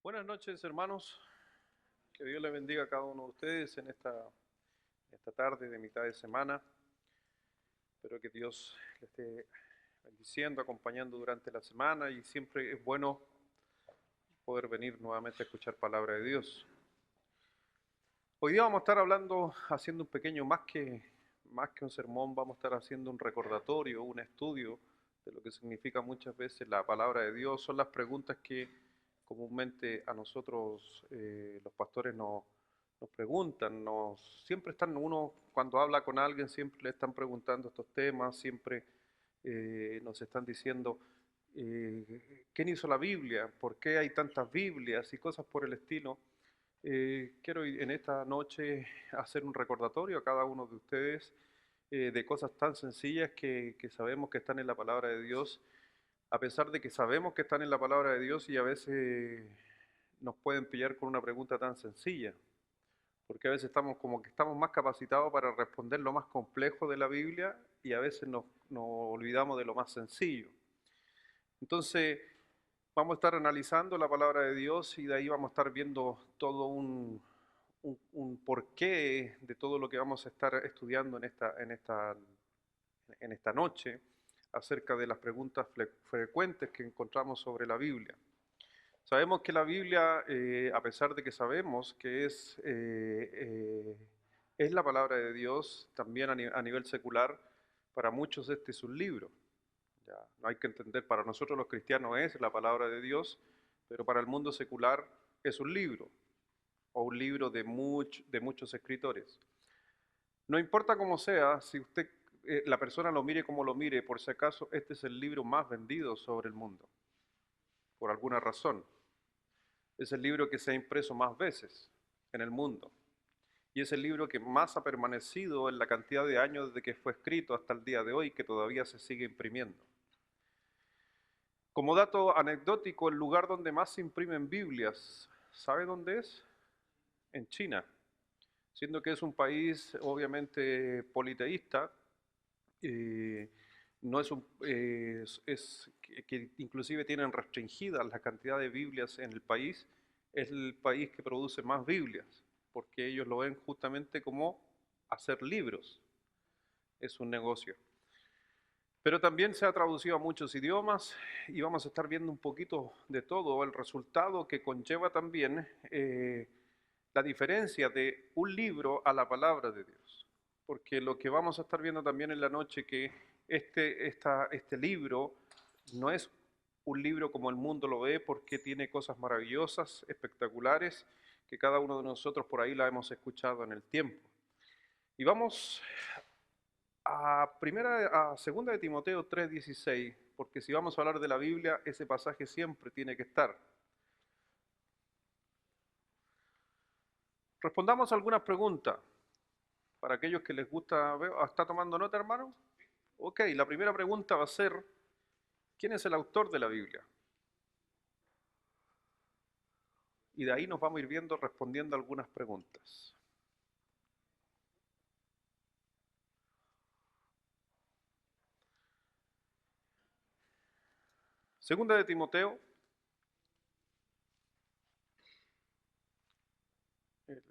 Buenas noches, hermanos. Que Dios les bendiga a cada uno de ustedes en esta tarde de mitad de semana. Espero que Dios les esté bendiciendo, acompañando durante la semana, y siempre es bueno poder venir nuevamente a escuchar palabra de Dios. Hoy día vamos a estar haciendo un pequeño, más que un sermón, vamos a estar haciendo un recordatorio, un estudio de lo que significa muchas veces la palabra de Dios. Son las preguntas que comúnmente a nosotros los pastores nos preguntan. Siempre están, uno cuando habla con alguien, siempre le están preguntando estos temas, siempre nos están diciendo quién hizo la Biblia, por qué hay tantas Biblias y cosas por el estilo. Quiero en esta noche hacer un recordatorio a cada uno de ustedes de cosas tan sencillas que sabemos que están en la palabra de Dios, a pesar de que sabemos que están en la palabra de Dios, y a veces nos pueden pillar con una pregunta tan sencilla, porque a veces estamos como que estamos más capacitados para responder lo más complejo de la Biblia, y a veces nos olvidamos de lo más sencillo. Entonces, vamos a estar analizando la palabra de Dios, y de ahí vamos a estar viendo todo un porqué de todo lo que vamos a estar estudiando en esta noche, acerca de las preguntas frecuentes que encontramos sobre la Biblia. Sabemos que la Biblia, a pesar de que sabemos que es la palabra de Dios, también a nivel secular, para muchos este es un libro. Ya, no hay que entender, para nosotros los cristianos es la palabra de Dios, pero para el mundo secular es un libro, o un libro de muchos escritores. No importa cómo sea, si la persona lo mire como lo mire, por si acaso, este es el libro más vendido sobre el mundo, por alguna razón. Es el libro que se ha impreso más veces en el mundo, y es el libro que más ha permanecido en la cantidad de años desde que fue escrito hasta el día de hoy, que todavía se sigue imprimiendo. Como dato anecdótico, el lugar donde más se imprimen Biblias, ¿sabe dónde es? En China, siendo que es un país obviamente politeísta. No es un, es que inclusive tienen restringidas la cantidad de Biblias en el país. Es el país que produce más Biblias, porque ellos lo ven justamente como hacer libros, es un negocio. Pero también se ha traducido a muchos idiomas, y vamos a estar viendo un poquito de todo, el resultado que conlleva también la diferencia de un libro a la palabra de Dios. Porque lo que vamos a estar viendo también en la noche, que este libro no es un libro como el mundo lo ve, porque tiene cosas maravillosas, espectaculares, que cada uno de nosotros por ahí la hemos escuchado en el tiempo. Y vamos a segunda de Timoteo 3:16, porque si vamos a hablar de la Biblia, ese pasaje siempre tiene que estar. Respondamos algunas preguntas para aquellos que les gusta. ¿Está tomando nota, hermano? Ok, la primera pregunta va a ser: ¿quién es el autor de la Biblia? Y de ahí nos vamos a ir viendo, respondiendo algunas preguntas. Segunda de Timoteo, el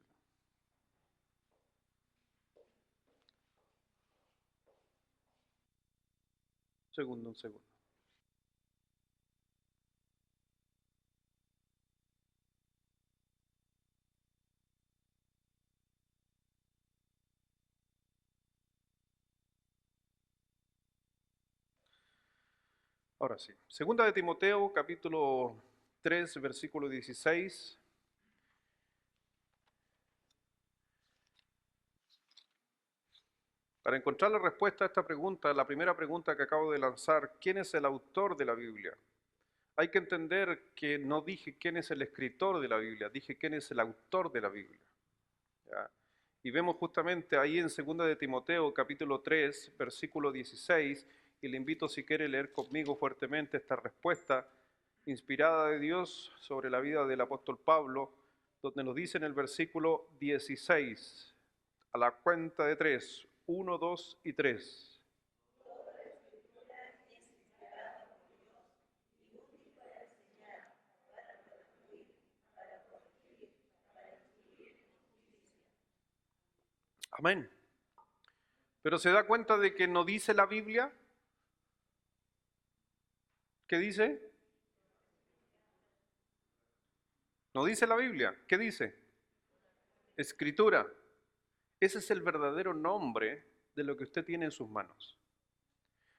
un segundo. Ahora sí. Segunda de Timoteo, capítulo 3, versículo 16. Para encontrar la respuesta a esta pregunta, la primera pregunta que acabo de lanzar: ¿quién es el autor de la Biblia? Hay que entender que no dije quién es el escritor de la Biblia, dije quién es el autor de la Biblia. ¿Ya? Y vemos justamente ahí en 2 de Timoteo, capítulo 3, versículo 16, y le invito, si quiere, leer conmigo fuertemente esta respuesta inspirada de Dios sobre la vida del apóstol Pablo, donde nos dice en el versículo 16, a la cuenta de 3, 1, 2 y 3. Amén. Pero se da cuenta de que no dice la Biblia. ¿Qué dice? No dice la Biblia. ¿Qué dice? Escritura. Ese es el verdadero nombre de lo que usted tiene en sus manos.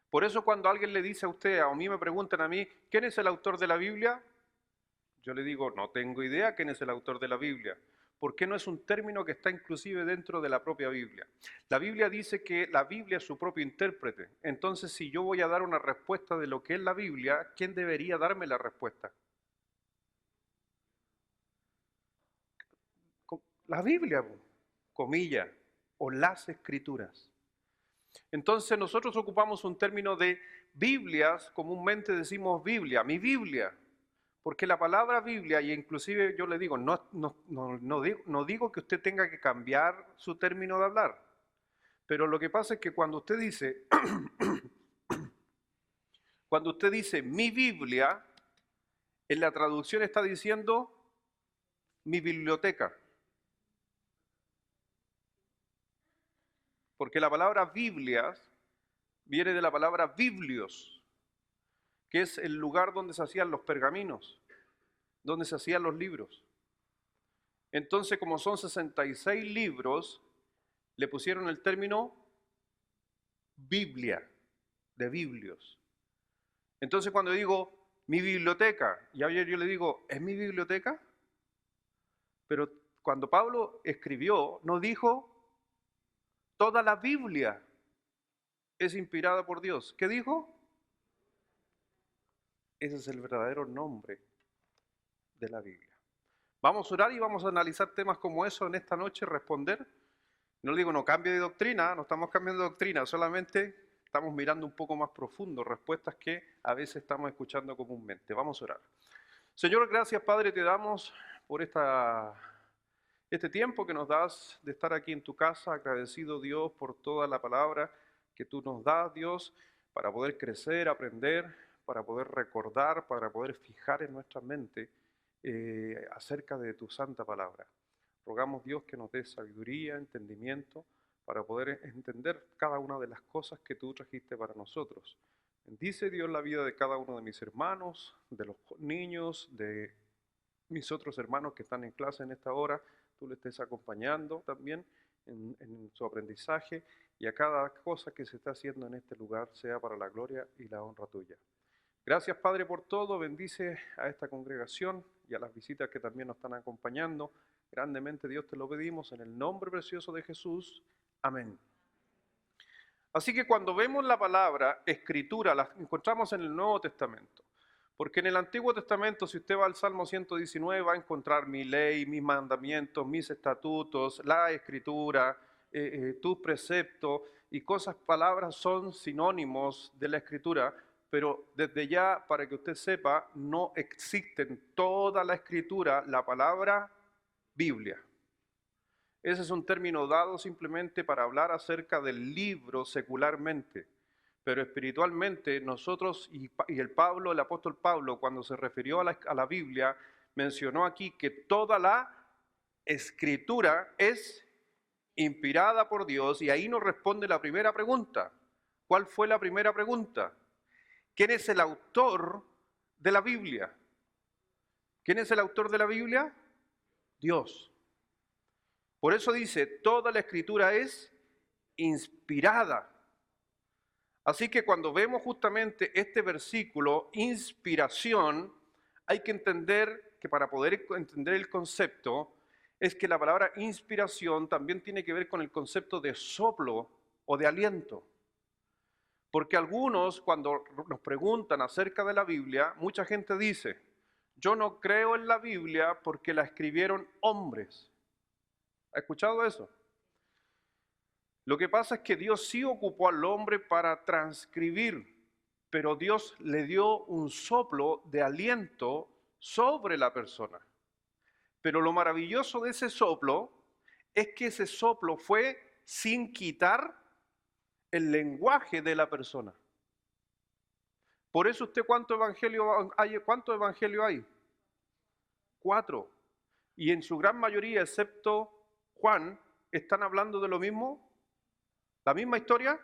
Por eso cuando alguien le dice a usted, o a mí me preguntan a mí, ¿quién es el autor de la Biblia? Yo le digo, no tengo idea quién es el autor de la Biblia. ¿Por qué no es un término que está inclusive dentro de la propia Biblia? La Biblia dice que la Biblia es su propio intérprete. Entonces, si yo voy a dar una respuesta de lo que es la Biblia, ¿quién debería darme la respuesta? La Biblia, comilla, o las Escrituras. Entonces nosotros ocupamos un término de Biblias, comúnmente decimos Biblia, mi Biblia, porque la palabra Biblia, y inclusive yo le digo, no digo que usted tenga que cambiar su término de hablar, pero lo que pasa es que cuando usted dice, mi Biblia, en la traducción está diciendo mi biblioteca. Porque la palabra Biblias viene de la palabra biblios, que es el lugar donde se hacían los pergaminos, donde se hacían los libros. Entonces, como son 66 libros, le pusieron el término Biblia, de biblios. Entonces, cuando digo mi biblioteca, y ayer yo le digo, ¿es mi biblioteca? Pero cuando Pablo escribió, no dijo toda la Biblia es inspirada por Dios. ¿Qué dijo? Ese es el verdadero nombre de la Biblia. Vamos a orar y vamos a analizar temas como eso en esta noche, responder. No le digo, no cambie de doctrina, no estamos cambiando de doctrina, solamente estamos mirando un poco más profundo, respuestas que a veces estamos escuchando comúnmente. Vamos a orar. Señor, gracias Padre, te damos por este tiempo que nos das de estar aquí en tu casa, agradecido Dios por toda la palabra que tú nos das, Dios, para poder crecer, aprender, para poder recordar, para poder fijar en nuestra mente acerca de tu santa palabra. Rogamos Dios que nos dé sabiduría, entendimiento, para poder entender cada una de las cosas que tú trajiste para nosotros. Bendice Dios la vida de cada uno de mis hermanos, de los niños, de mis otros hermanos que están en clase en esta hora. Tú le estés acompañando también en su aprendizaje y a cada cosa que se está haciendo en este lugar sea para la gloria y la honra tuya. Gracias Padre por todo, bendice a esta congregación y a las visitas que también nos están acompañando. Grandemente Dios te lo pedimos en el nombre precioso de Jesús. Amén. Así que cuando vemos la palabra escritura, la encontramos en el Nuevo Testamento. Porque en el Antiguo Testamento, si usted va al Salmo 119, va a encontrar mi ley, mis mandamientos, mis estatutos, la escritura, tus preceptos y palabras son sinónimos de la escritura, pero desde ya, para que usted sepa, no existe en toda la escritura la palabra Biblia. Ese es un término dado simplemente para hablar acerca del libro secularmente. Pero espiritualmente nosotros y el apóstol Pablo, cuando se refirió a la Biblia, mencionó aquí que toda la escritura es inspirada por Dios y ahí nos responde la primera pregunta. ¿Cuál fue la primera pregunta? ¿Quién es el autor de la Biblia? ¿Quién es el autor de la Biblia? Dios. Por eso dice, toda la escritura es inspirada. Así que cuando vemos justamente este versículo, inspiración, hay que entender que para poder entender el concepto, es que la palabra inspiración también tiene que ver con el concepto de soplo o de aliento. Porque algunos, cuando nos preguntan acerca de la Biblia, mucha gente dice, yo no creo en la Biblia porque la escribieron hombres. ¿Ha escuchado eso? Lo que pasa es que Dios sí ocupó al hombre para transcribir, pero Dios le dio un soplo de aliento sobre la persona. Pero lo maravilloso de ese soplo es que ese soplo fue sin quitar el lenguaje de la persona. Por eso usted, ¿cuánto evangelio hay? 4. Y en su gran mayoría, excepto Juan, ¿Están hablando de lo mismo? ¿La misma historia?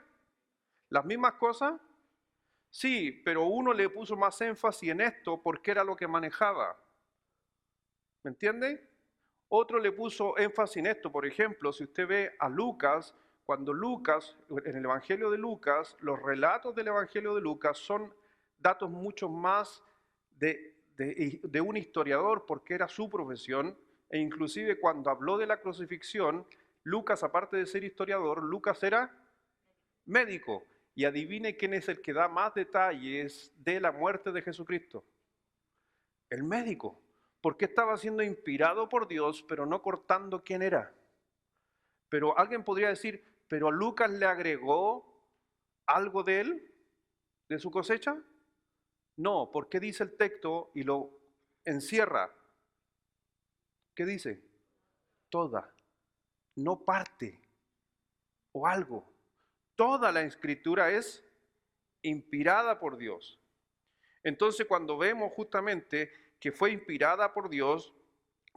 ¿Las mismas cosas? Sí, pero uno le puso más énfasis en esto porque era lo que manejaba. ¿Me entiende? Otro le puso énfasis en esto. Por ejemplo, si usted ve a Lucas, cuando Lucas, en el Evangelio de Lucas, los relatos del Evangelio de Lucas son datos mucho más de un historiador porque era su profesión, e inclusive cuando habló de la crucifixión, Lucas, aparte de ser historiador, Lucas era médico. Y adivine quién es el que da más detalles de la muerte de Jesucristo. El médico. Porque estaba siendo inspirado por Dios, pero no cortando quién era. Pero alguien podría decir, ¿pero a Lucas le agregó algo de él, de su cosecha? No, porque dice el texto y lo encierra. ¿Qué dice? Toda, no parte o algo. Toda la escritura es inspirada por Dios. Entonces, cuando vemos justamente que fue inspirada por Dios,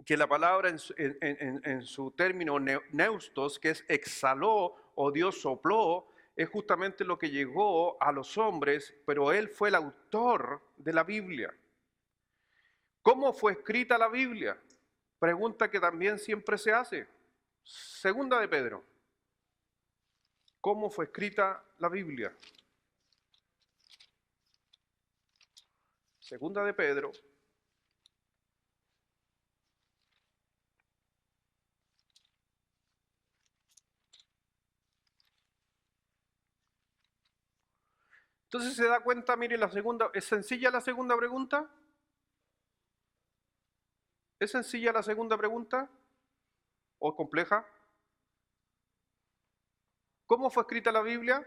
que la palabra en su término neustos, que es exhaló o Dios sopló, es justamente lo que llegó a los hombres, pero Él fue el autor de la Biblia. ¿Cómo fue escrita la Biblia? Pregunta que también siempre se hace. Segunda de Pedro. ¿Cómo fue escrita la Biblia? Segunda de Pedro. Entonces se da cuenta, mire, la segunda, ¿es sencilla la segunda pregunta? ¿Es sencilla la segunda pregunta? ¿O compleja? ¿Cómo fue escrita la Biblia?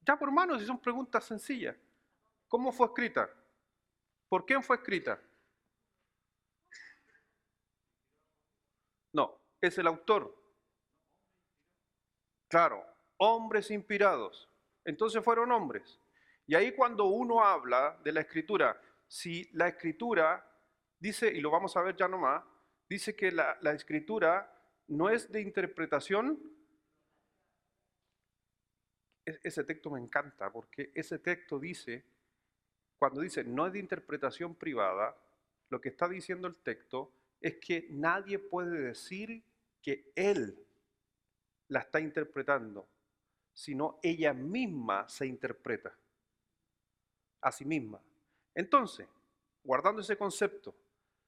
Ya por mano, si son preguntas sencillas. ¿Cómo fue escrita? ¿Por quién fue escrita? No, es el autor. Claro, hombres inspirados. Entonces fueron hombres. Y ahí cuando uno habla de la escritura, si la escritura dice, y lo vamos a ver ya nomás, dice que la escritura no es de interpretación. Ese texto me encanta porque ese texto dice, cuando dice no es de interpretación privada, lo que está diciendo el texto es que nadie puede decir que él la está interpretando, sino ella misma se interpreta a sí misma. Entonces, guardando ese concepto,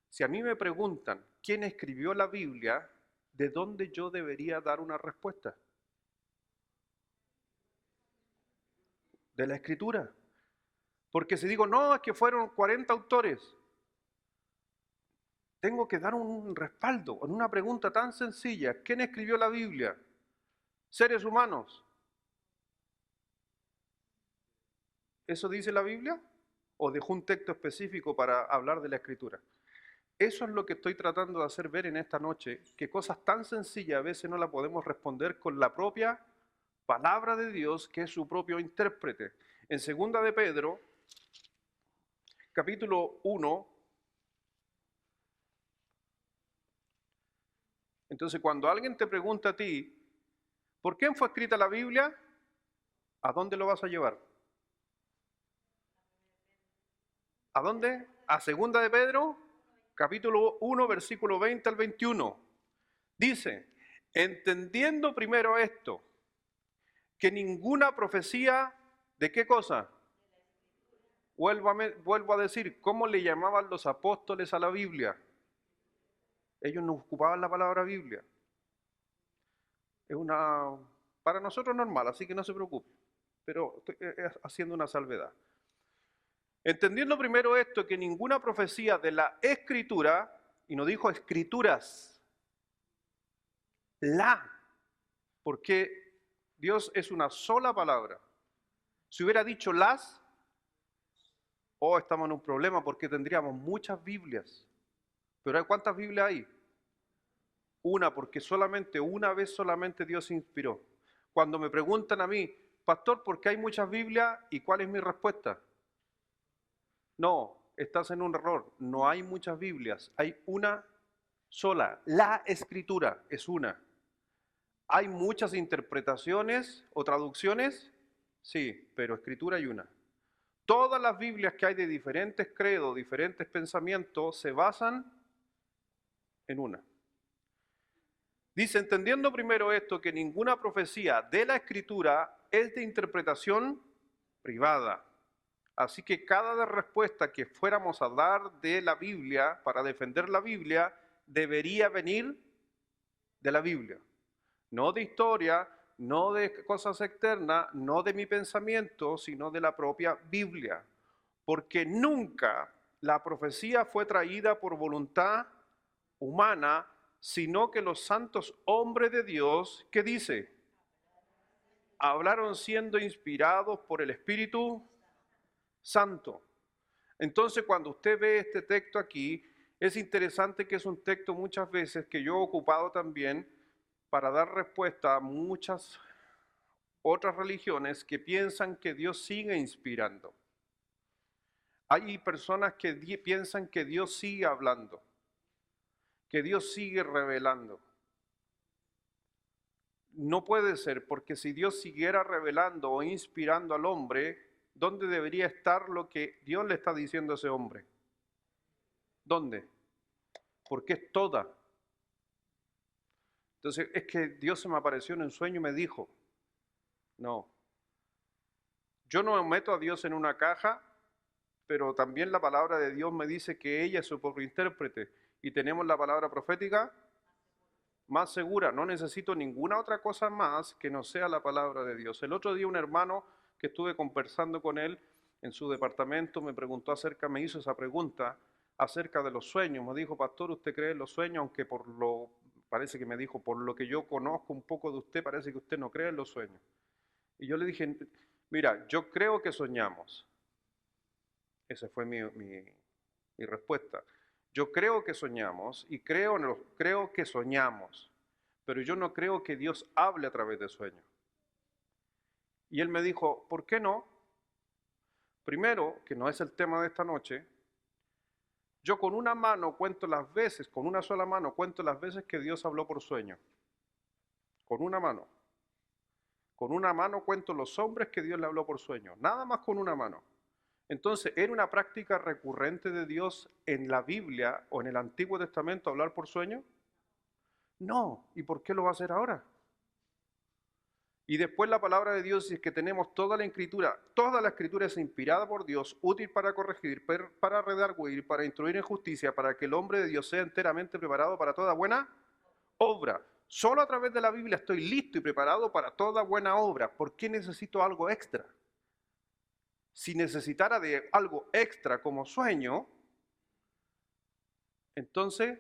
si a mí me preguntan quién escribió la Biblia, ¿de dónde yo debería dar una respuesta? De la Escritura. Porque si digo, no, es que fueron 40 autores, tengo que dar un respaldo en una pregunta tan sencilla. ¿Quién escribió la Biblia? ¿Seres humanos? ¿Eso dice la Biblia? ¿O dejó un texto específico para hablar de la Escritura? Eso es lo que estoy tratando de hacer ver en esta noche, que cosas tan sencillas a veces no las podemos responder con la propia palabra de Dios, que es su propio intérprete. En segunda de Pedro, capítulo 1, entonces cuando alguien te pregunta a ti, ¿por quién fue escrita la Biblia? ¿A dónde lo vas a llevar? ¿A dónde? A segunda de Pedro, capítulo 1, versículo 20 al 21. Dice, entendiendo primero esto, que ninguna profecía, ¿de qué cosa? Vuelvo a decir, ¿cómo le llamaban los apóstoles a la Biblia? Ellos no ocupaban la palabra Biblia. Es una, para nosotros normal, así que no se preocupe, pero estoy haciendo una salvedad. Entendiendo primero esto, que ninguna profecía de la Escritura, y no dijo escrituras, porque Dios es una sola palabra. Si hubiera dicho las, estamos en un problema porque tendríamos muchas Biblias. Pero ¿cuántas Biblias hay? Una, porque solamente una vez solamente Dios inspiró. Cuando me preguntan a mí, pastor, ¿por qué hay muchas Biblias? ¿Y cuál es mi respuesta? No, estás en un error. No hay muchas Biblias, hay una sola. La Escritura es una. ¿Hay muchas interpretaciones o traducciones? Sí, pero Escritura hay una. Todas las Biblias que hay de diferentes credos, diferentes pensamientos, se basan en una. Dice, entendiendo primero esto, que ninguna profecía de la Escritura es de interpretación privada. Así que cada respuesta que fuéramos a dar de la Biblia, para defender la Biblia, debería venir de la Biblia. No de historia, no de cosas externas, no de mi pensamiento, sino de la propia Biblia. Porque nunca la profecía fue traída por voluntad humana, sino que los santos hombres de Dios, ¿qué dice? Hablaron siendo inspirados por el Espíritu Santo. Entonces, cuando usted ve este texto aquí, es interesante que es un texto muchas veces que yo he ocupado también para dar respuesta a muchas otras religiones que piensan que Dios sigue inspirando. Hay personas que piensan que Dios sigue hablando, que Dios sigue revelando. No puede ser, porque si Dios siguiera revelando o inspirando al hombre, ¿dónde debería estar lo que Dios le está diciendo a ese hombre? ¿Dónde? Porque es toda. Entonces, es que Dios se me apareció en un sueño y me dijo, no. Yo no meto a Dios en una caja, pero también la palabra de Dios me dice que ella es su propio intérprete. Y tenemos la palabra profética más segura. No necesito ninguna otra cosa más que no sea la palabra de Dios. El otro día un hermano que estuve conversando con él en su departamento me preguntó me hizo esa pregunta acerca de los sueños. Me dijo, pastor, ¿usted cree en los sueños? Aunque parece que me dijo, por lo que yo conozco un poco de usted, parece que usted no cree en los sueños. Y yo le dije, mira, yo creo que soñamos. Esa fue mi respuesta. Yo creo que soñamos y creo que soñamos, pero yo no creo que Dios hable a través de sueños. Y él me dijo, ¿por qué no? Primero, que no es el tema de esta noche, yo con una mano cuento las veces, con una sola mano cuento las veces que Dios habló por sueño. Con una mano. Con una mano cuento los hombres que Dios le habló por sueño. Nada más con una mano. Entonces, ¿era una práctica recurrente de Dios en la Biblia o en el Antiguo Testamento hablar por sueño? No. ¿Y por qué lo va a hacer ahora? Y después la palabra de Dios es que tenemos toda la escritura es inspirada por Dios, útil para corregir, para redarguir, para instruir en justicia, para que el hombre de Dios sea enteramente preparado para toda buena obra. Solo a través de la Biblia estoy listo y preparado para toda buena obra. ¿Por qué necesito algo extra? Si necesitara de algo extra como sueño, entonces,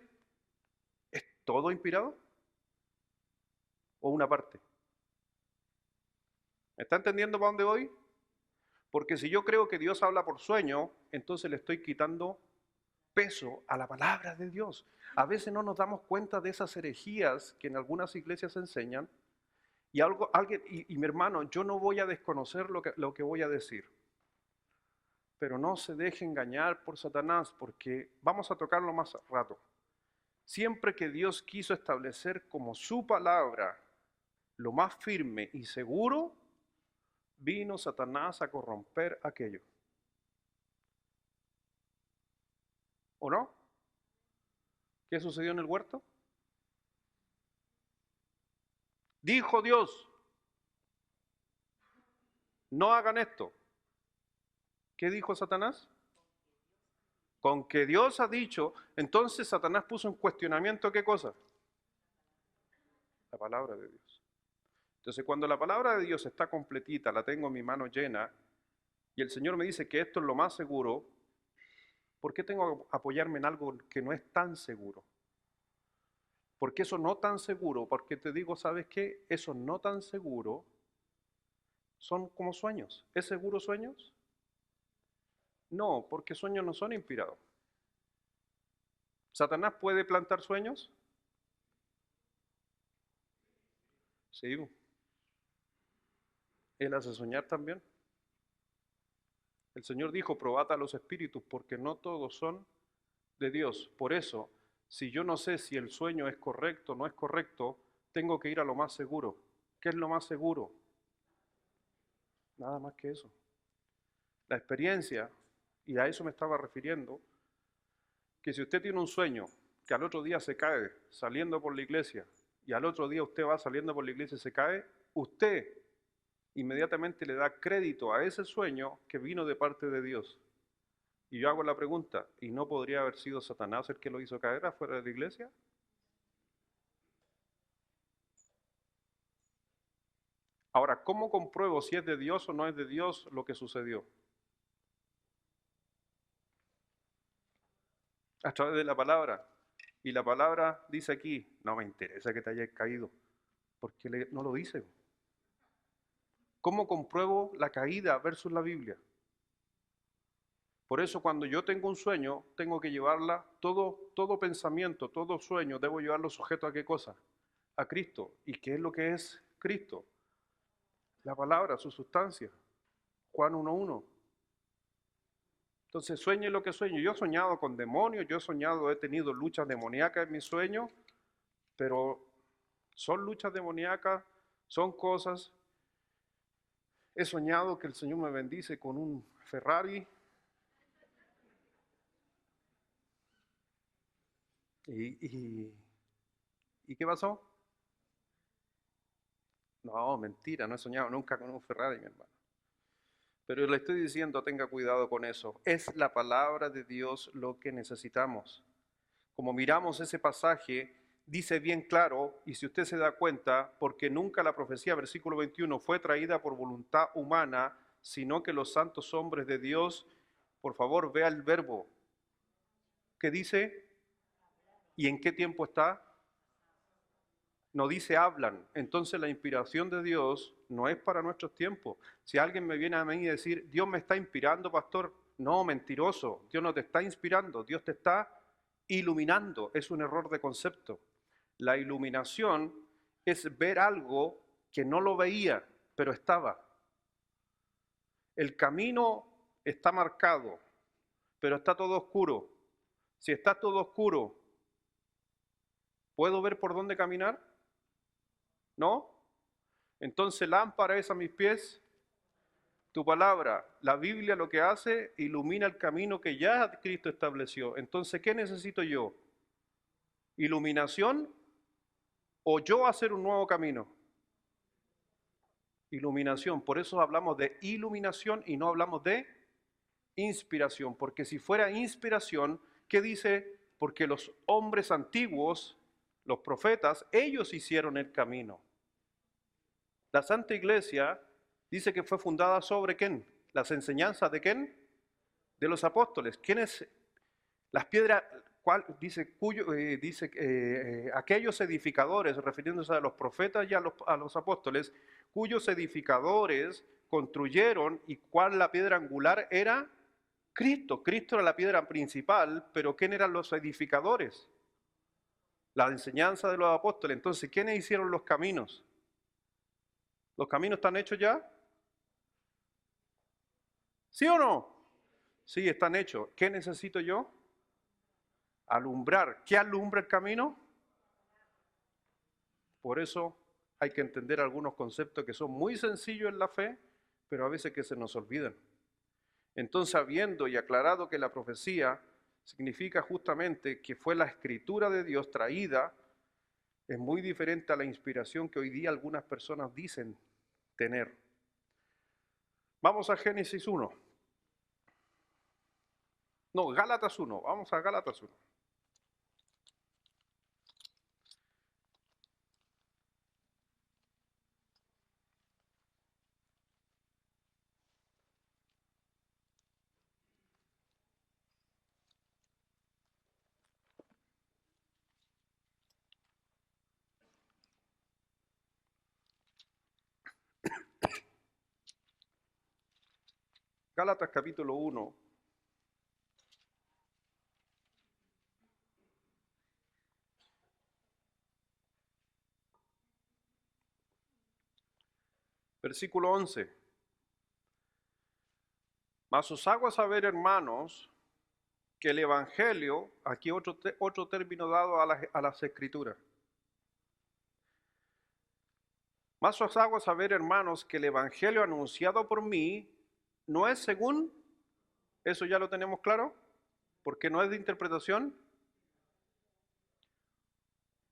¿es todo inspirado? ¿O una parte? ¿Me está entendiendo para dónde voy? Porque si yo creo que Dios habla por sueño, entonces le estoy quitando peso a la palabra de Dios. A veces no nos damos cuenta de esas herejías que en algunas iglesias enseñan. Y mi hermano, yo no voy a desconocer lo que voy a decir. Pero no se deje engañar por Satanás, porque vamos a tocarlo más rato. Siempre que Dios quiso establecer como su palabra lo más firme y seguro, vino Satanás a corromper aquello. ¿O no? ¿Qué sucedió en el huerto? Dijo Dios, no hagan esto. ¿Qué dijo Satanás? Con que Dios ha dicho, entonces Satanás puso en cuestionamiento ¿qué cosa? La palabra de Dios. Entonces cuando la palabra de Dios está completita, la tengo en mi mano llena, y el Señor me dice que esto es lo más seguro, ¿por qué tengo que apoyarme en algo que no es tan seguro? Porque eso no tan seguro, porque te digo, ¿sabes qué? Eso no tan seguro son como sueños. ¿Es seguro sueños? No, porque sueños no son inspirados. ¿Satanás puede plantar sueños? Sí. ¿Él hace soñar también? El Señor dijo, probad a los espíritus, porque no todos son de Dios. Por eso, si yo no sé si el sueño es correcto o no es correcto, tengo que ir a lo más seguro. ¿Qué es lo más seguro? Nada más que eso. La experiencia, y a eso me estaba refiriendo, que si usted tiene un sueño, que al otro día se cae saliendo por la iglesia, y al otro día usted va saliendo por la iglesia y se cae, usted inmediatamente le da crédito a ese sueño que vino de parte de Dios. Y yo hago la pregunta, ¿y no podría haber sido Satanás el que lo hizo caer afuera de la iglesia? Ahora, ¿cómo compruebo si es de Dios o no es de Dios lo que sucedió? A través de la palabra. Y la palabra dice aquí, no me interesa que te hayas caído, porque no lo dice. ¿Cómo compruebo la caída versus la Biblia? Por eso cuando yo tengo un sueño, tengo que llevarla, todo pensamiento, todo sueño, debo llevarlo sujeto a qué cosa? A Cristo. ¿Y qué es lo que es Cristo? La palabra, su sustancia. Juan 1:1. Entonces sueñe lo que sueño. Yo he soñado con demonios, yo he soñado, he tenido luchas demoníacas en mis sueños, pero son luchas demoníacas, son cosas. He soñado que el Señor me bendice con un Ferrari. ¿Y qué pasó? No, mentira, no he soñado nunca con un Ferrari, mi hermano. Pero le estoy diciendo, tenga cuidado con eso. Es la palabra de Dios lo que necesitamos. Como miramos ese pasaje, dice bien claro, y si usted se da cuenta, porque nunca la profecía, versículo 21, fue traída por voluntad humana, sino que los santos hombres de Dios, por favor, vea el verbo. ¿Qué dice? ¿Y en qué tiempo está? No dice hablan. Entonces la inspiración de Dios no es para nuestros tiempos. Si alguien me viene a mí y decir, Dios me está inspirando, pastor, no, mentiroso. Dios no te está inspirando, Dios te está iluminando. Es un error de concepto. La iluminación es ver algo que no lo veía, pero estaba. El camino está marcado, pero está todo oscuro. Si está todo oscuro, ¿puedo ver por dónde caminar? ¿No? Entonces lámpara es a mis pies tu palabra. La Biblia lo que hace, ilumina el camino que ya Cristo estableció. Entonces, ¿qué necesito yo? ¿Iluminación o yo hacer un nuevo camino? Iluminación. Por eso hablamos de iluminación y no hablamos de inspiración. Porque si fuera inspiración, ¿qué dice? Porque los hombres antiguos, los profetas, ellos hicieron el camino. La Santa Iglesia dice que fue fundada sobre ¿quién? Las enseñanzas de ¿quién? De los apóstoles. ¿Quiénes? Las piedras, dice, aquellos edificadores, refiriéndose a los profetas y a los apóstoles, cuyos edificadores construyeron, y cuál la piedra angular era Cristo. Cristo era la piedra principal, pero ¿quién eran los edificadores? La enseñanza de los apóstoles. Entonces, ¿quiénes hicieron los caminos? ¿Los caminos están hechos ya? ¿Sí o no? Sí, están hechos. ¿Qué necesito yo? Alumbrar. ¿Qué alumbra el camino? Por eso hay que entender algunos conceptos que son muy sencillos en la fe, pero a veces que se nos olvidan. Entonces, habiendo y aclarado que la profecía significa justamente que fue la escritura de Dios traída, es muy diferente a la inspiración que hoy día algunas personas dicen tener. Vamos a Génesis 1. No, Gálatas 1. Vamos a Gálatas 1. Gálatas capítulo 1. Versículo 11. Mas os hago saber, hermanos, que el Evangelio, aquí otro término dado a las Escrituras. Mas os hago saber, hermanos, que el Evangelio anunciado por mí no es según, eso ya lo tenemos claro, porque no es de interpretación.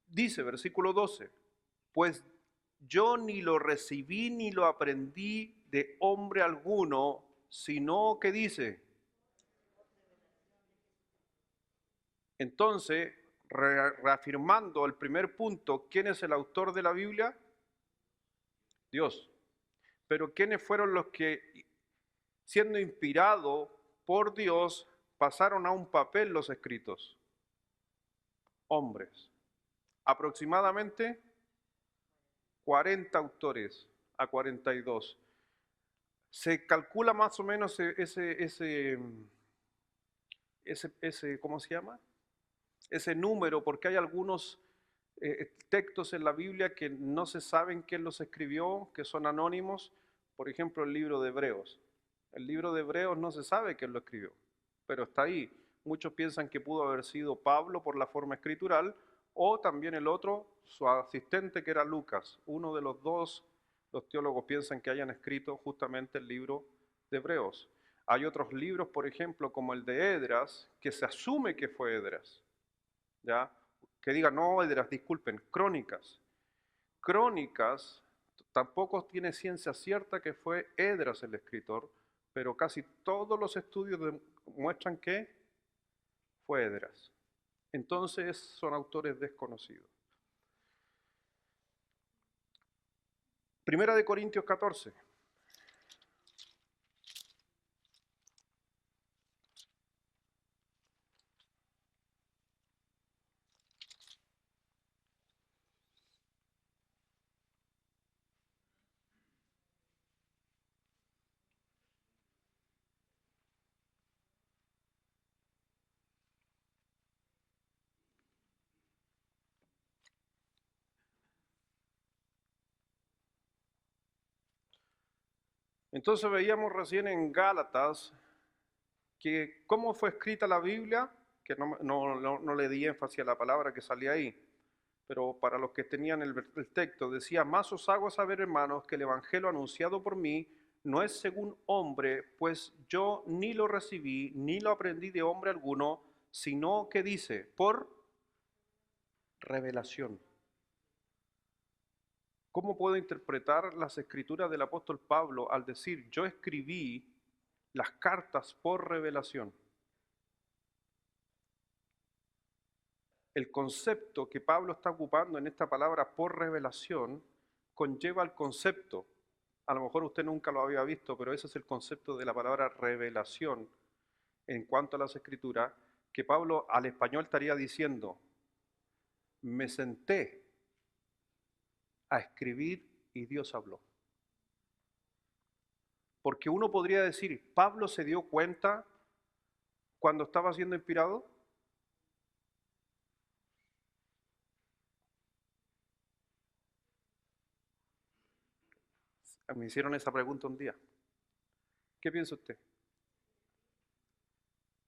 Dice, versículo 12, pues yo ni lo recibí ni lo aprendí de hombre alguno, sino que dice. Entonces, reafirmando el primer punto, ¿quién es el autor de la Biblia? Dios. Pero ¿quiénes fueron los que, siendo inspirados por Dios, pasaron a un papel los escritos? Hombres. Aproximadamente 40 autores a 42. Se calcula más o menos ¿cómo se llama? Ese número, porque hay algunos textos en la Biblia que no se saben quién los escribió, que son anónimos. Por ejemplo, el libro de Hebreos. El libro de Hebreos no se sabe quién lo escribió, pero está ahí. Muchos piensan que pudo haber sido Pablo por la forma escritural, o también el otro, su asistente, que era Lucas. Uno de los dos, los teólogos piensan que hayan escrito justamente el libro de Hebreos. Hay otros libros, por ejemplo, como el de Esdras, que se asume que fue Esdras, ¿ya? Que diga, no, Esdras, disculpen, Crónicas. Crónicas tampoco tiene ciencia cierta que fue Esdras el escritor, pero casi todos los estudios muestran que fue Esdras. Entonces son autores desconocidos. Primera de Corintios 14. Entonces veíamos recién en Gálatas que cómo fue escrita la Biblia, que no le di énfasis a la palabra que salía ahí, pero para los que tenían el texto, decía, más os hago saber, hermanos, que el evangelio anunciado por mí no es según hombre, pues yo ni lo recibí, ni lo aprendí de hombre alguno, sino que dice, por revelación. ¿Cómo puedo interpretar las escrituras del apóstol Pablo al decir, yo escribí las cartas por revelación? El concepto que Pablo está ocupando en esta palabra por revelación conlleva el concepto, a lo mejor usted nunca lo había visto, pero ese es el concepto de la palabra revelación en cuanto a las escrituras, que Pablo al español estaría diciendo, me senté a escribir y Dios habló. Porque uno podría decir, Pablo se dio cuenta cuando estaba siendo inspirado. Me hicieron esa pregunta un día. ¿Qué piensa usted?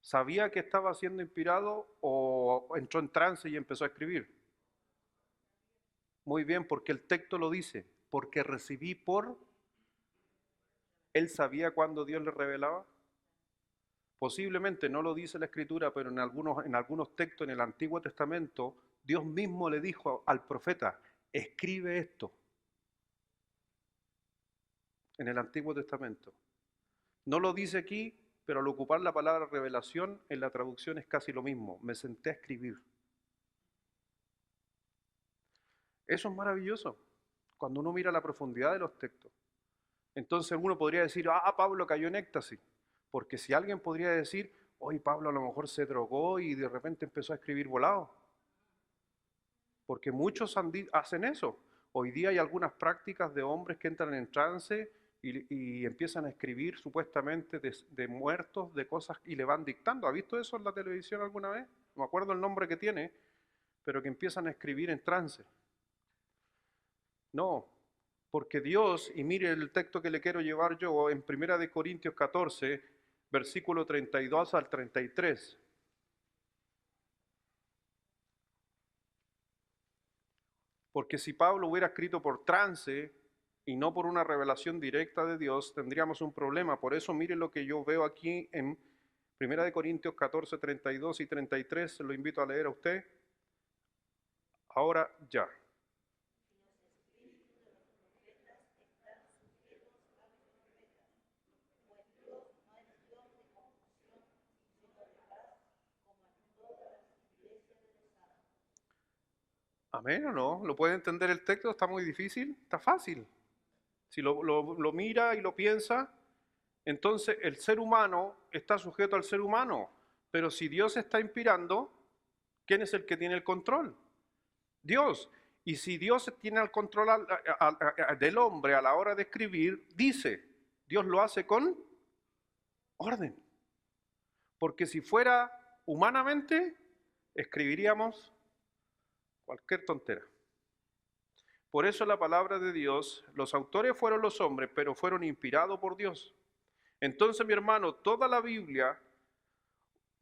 ¿Sabía que estaba siendo inspirado o entró en trance y empezó a escribir? Muy bien, porque el texto lo dice, porque recibí por... ¿Él sabía cuándo Dios le revelaba? Posiblemente no lo dice la Escritura, pero en algunos textos en el Antiguo Testamento, Dios mismo le dijo al profeta, escribe esto. En el Antiguo Testamento. No lo dice aquí, pero al ocupar la palabra revelación, en la traducción es casi lo mismo. Me senté a escribir. Eso es maravilloso, cuando uno mira la profundidad de los textos. Entonces uno podría decir, Pablo cayó en éxtasis. Porque si alguien podría decir, hoy Pablo a lo mejor se drogó y de repente empezó a escribir volado. Porque muchos hacen eso. Hoy día hay algunas prácticas de hombres que entran en trance y empiezan a escribir supuestamente de muertos, de cosas, y le van dictando. ¿Ha visto eso en la televisión alguna vez? No me acuerdo el nombre que tiene, pero que empiezan a escribir en trance. No, porque Dios, y mire el texto que le quiero llevar yo, en 1 Corintios 14, versículo 32 al 33. Porque si Pablo hubiera escrito por trance y no por una revelación directa de Dios, tendríamos un problema. Por eso mire lo que yo veo aquí en 1 Corintios 14, 32 y 33. Se lo invito a leer a usted. Ahora ya. ¿Amén o no? ¿Lo puede entender el texto? ¿Está muy difícil? Está fácil. Si lo mira y lo piensa, entonces el ser humano está sujeto al ser humano. Pero si Dios está inspirando, ¿quién es el que tiene el control? Dios. Y si Dios tiene el control del hombre a la hora de escribir, dice, Dios lo hace con orden. Porque si fuera humanamente, escribiríamos cualquier tontera. Por eso la palabra de Dios, los autores fueron los hombres, pero fueron inspirados por Dios. Entonces, mi hermano, toda la Biblia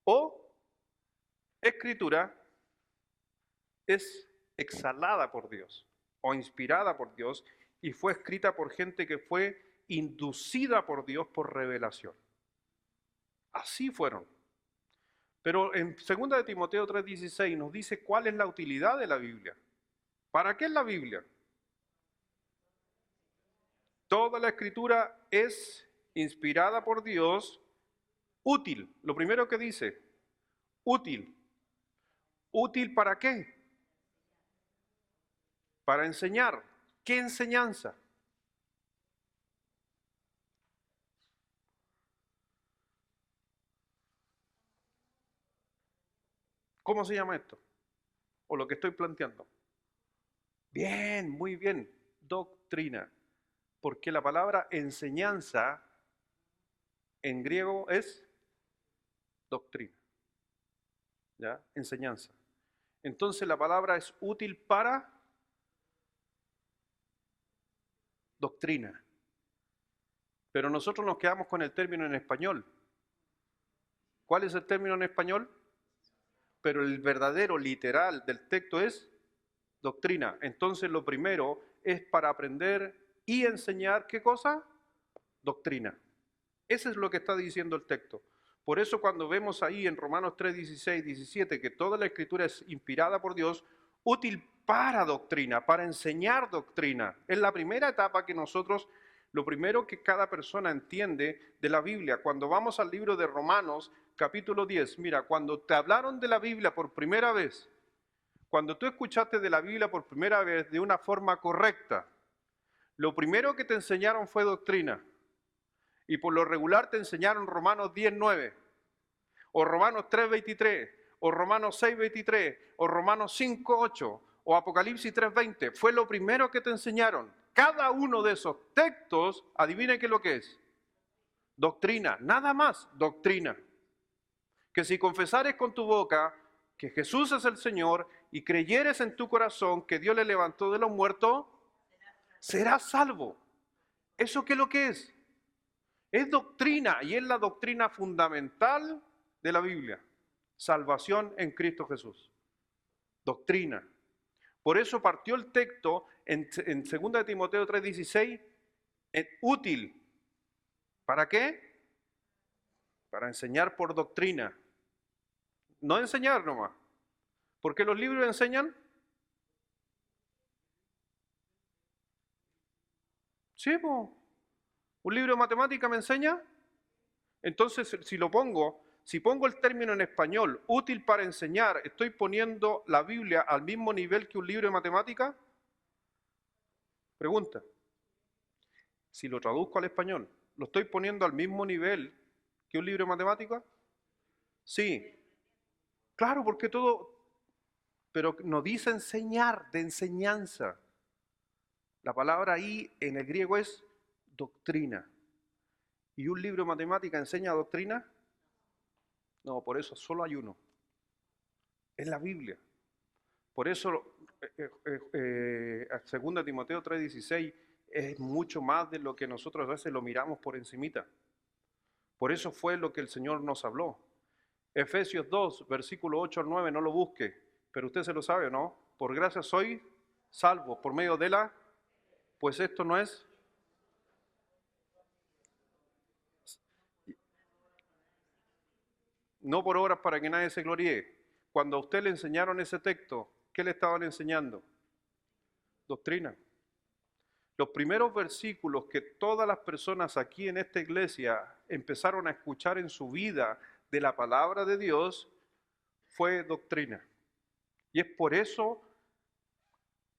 o escritura es exhalada por Dios o inspirada por Dios y fue escrita por gente que fue inducida por Dios por revelación. Así fueron. Pero en 2 de Timoteo 3:16 nos dice cuál es la utilidad de la Biblia. ¿Para qué es la Biblia? Toda la escritura es inspirada por Dios, útil. Lo primero que dice, útil. ¿Útil para qué? Para enseñar. ¿Qué enseñanza? ¿Cómo se llama esto? O lo que estoy planteando. Bien, muy bien. Doctrina. Porque la palabra enseñanza en griego es doctrina. ¿Ya? Enseñanza. Entonces la palabra es útil para doctrina. Pero nosotros nos quedamos con el término en español. ¿Cuál es el término en español? Pero el verdadero, literal del texto es doctrina. Entonces lo primero es para aprender y enseñar, ¿qué cosa? Doctrina. Eso es lo que está diciendo el texto. Por eso cuando vemos ahí en Romanos 3, 16, 17, que toda la escritura es inspirada por Dios, útil para doctrina, para enseñar doctrina. Es la primera etapa que nosotros, lo primero que cada persona entiende de la Biblia. Cuando vamos al libro de Romanos, capítulo 10, mira, cuando te hablaron de la Biblia por primera vez, cuando tú escuchaste de la Biblia por primera vez de una forma correcta, lo primero que te enseñaron fue doctrina. Y por lo regular te enseñaron Romanos 10:9, o Romanos 3:23, o Romanos 6:23, o Romanos 5:8, o Apocalipsis 3:20. Fue lo primero que te enseñaron. Cada uno de esos textos, adivine qué es lo que es. Doctrina, nada más, doctrina. Que si confesares con tu boca que Jesús es el Señor y creyeres en tu corazón que Dios le levantó de los muertos, serás salvo. ¿Eso qué es lo que es? Es doctrina y es la doctrina fundamental de la Biblia. Salvación en Cristo Jesús. Doctrina. Por eso partió el texto en 2 de Timoteo 3:16, útil. ¿Para qué? Para enseñar por doctrina. No enseñar nomás. ¿Por qué los libros enseñan? Sí, po. ¿Un libro de matemática me enseña? Entonces, si pongo el término en español, útil para enseñar, ¿estoy poniendo la Biblia al mismo nivel que un libro de matemática? Pregunta. Si lo traduzco al español, ¿lo estoy poniendo al mismo nivel que un libro de matemática? Sí. Claro, porque todo, pero no dice enseñar, de enseñanza. La palabra ahí en el griego es doctrina. ¿Y un libro de matemática enseña doctrina? No, por eso solo hay uno. Es la Biblia. Por eso, 2 Timoteo 3:16 es mucho más de lo que nosotros a veces lo miramos por encimita. Por eso fue lo que el Señor nos habló. Efesios 2, versículo 8 al 9, no lo busque, pero usted se lo sabe, ¿no? Por gracia soy salvo, por medio de la, pues esto no es, no por obras para que nadie se gloríe. Cuando a usted le enseñaron ese texto, ¿qué le estaban enseñando? Doctrina. Los primeros versículos que todas las personas aquí en esta iglesia empezaron a escuchar en su vida de la palabra de Dios fue doctrina. Y es por eso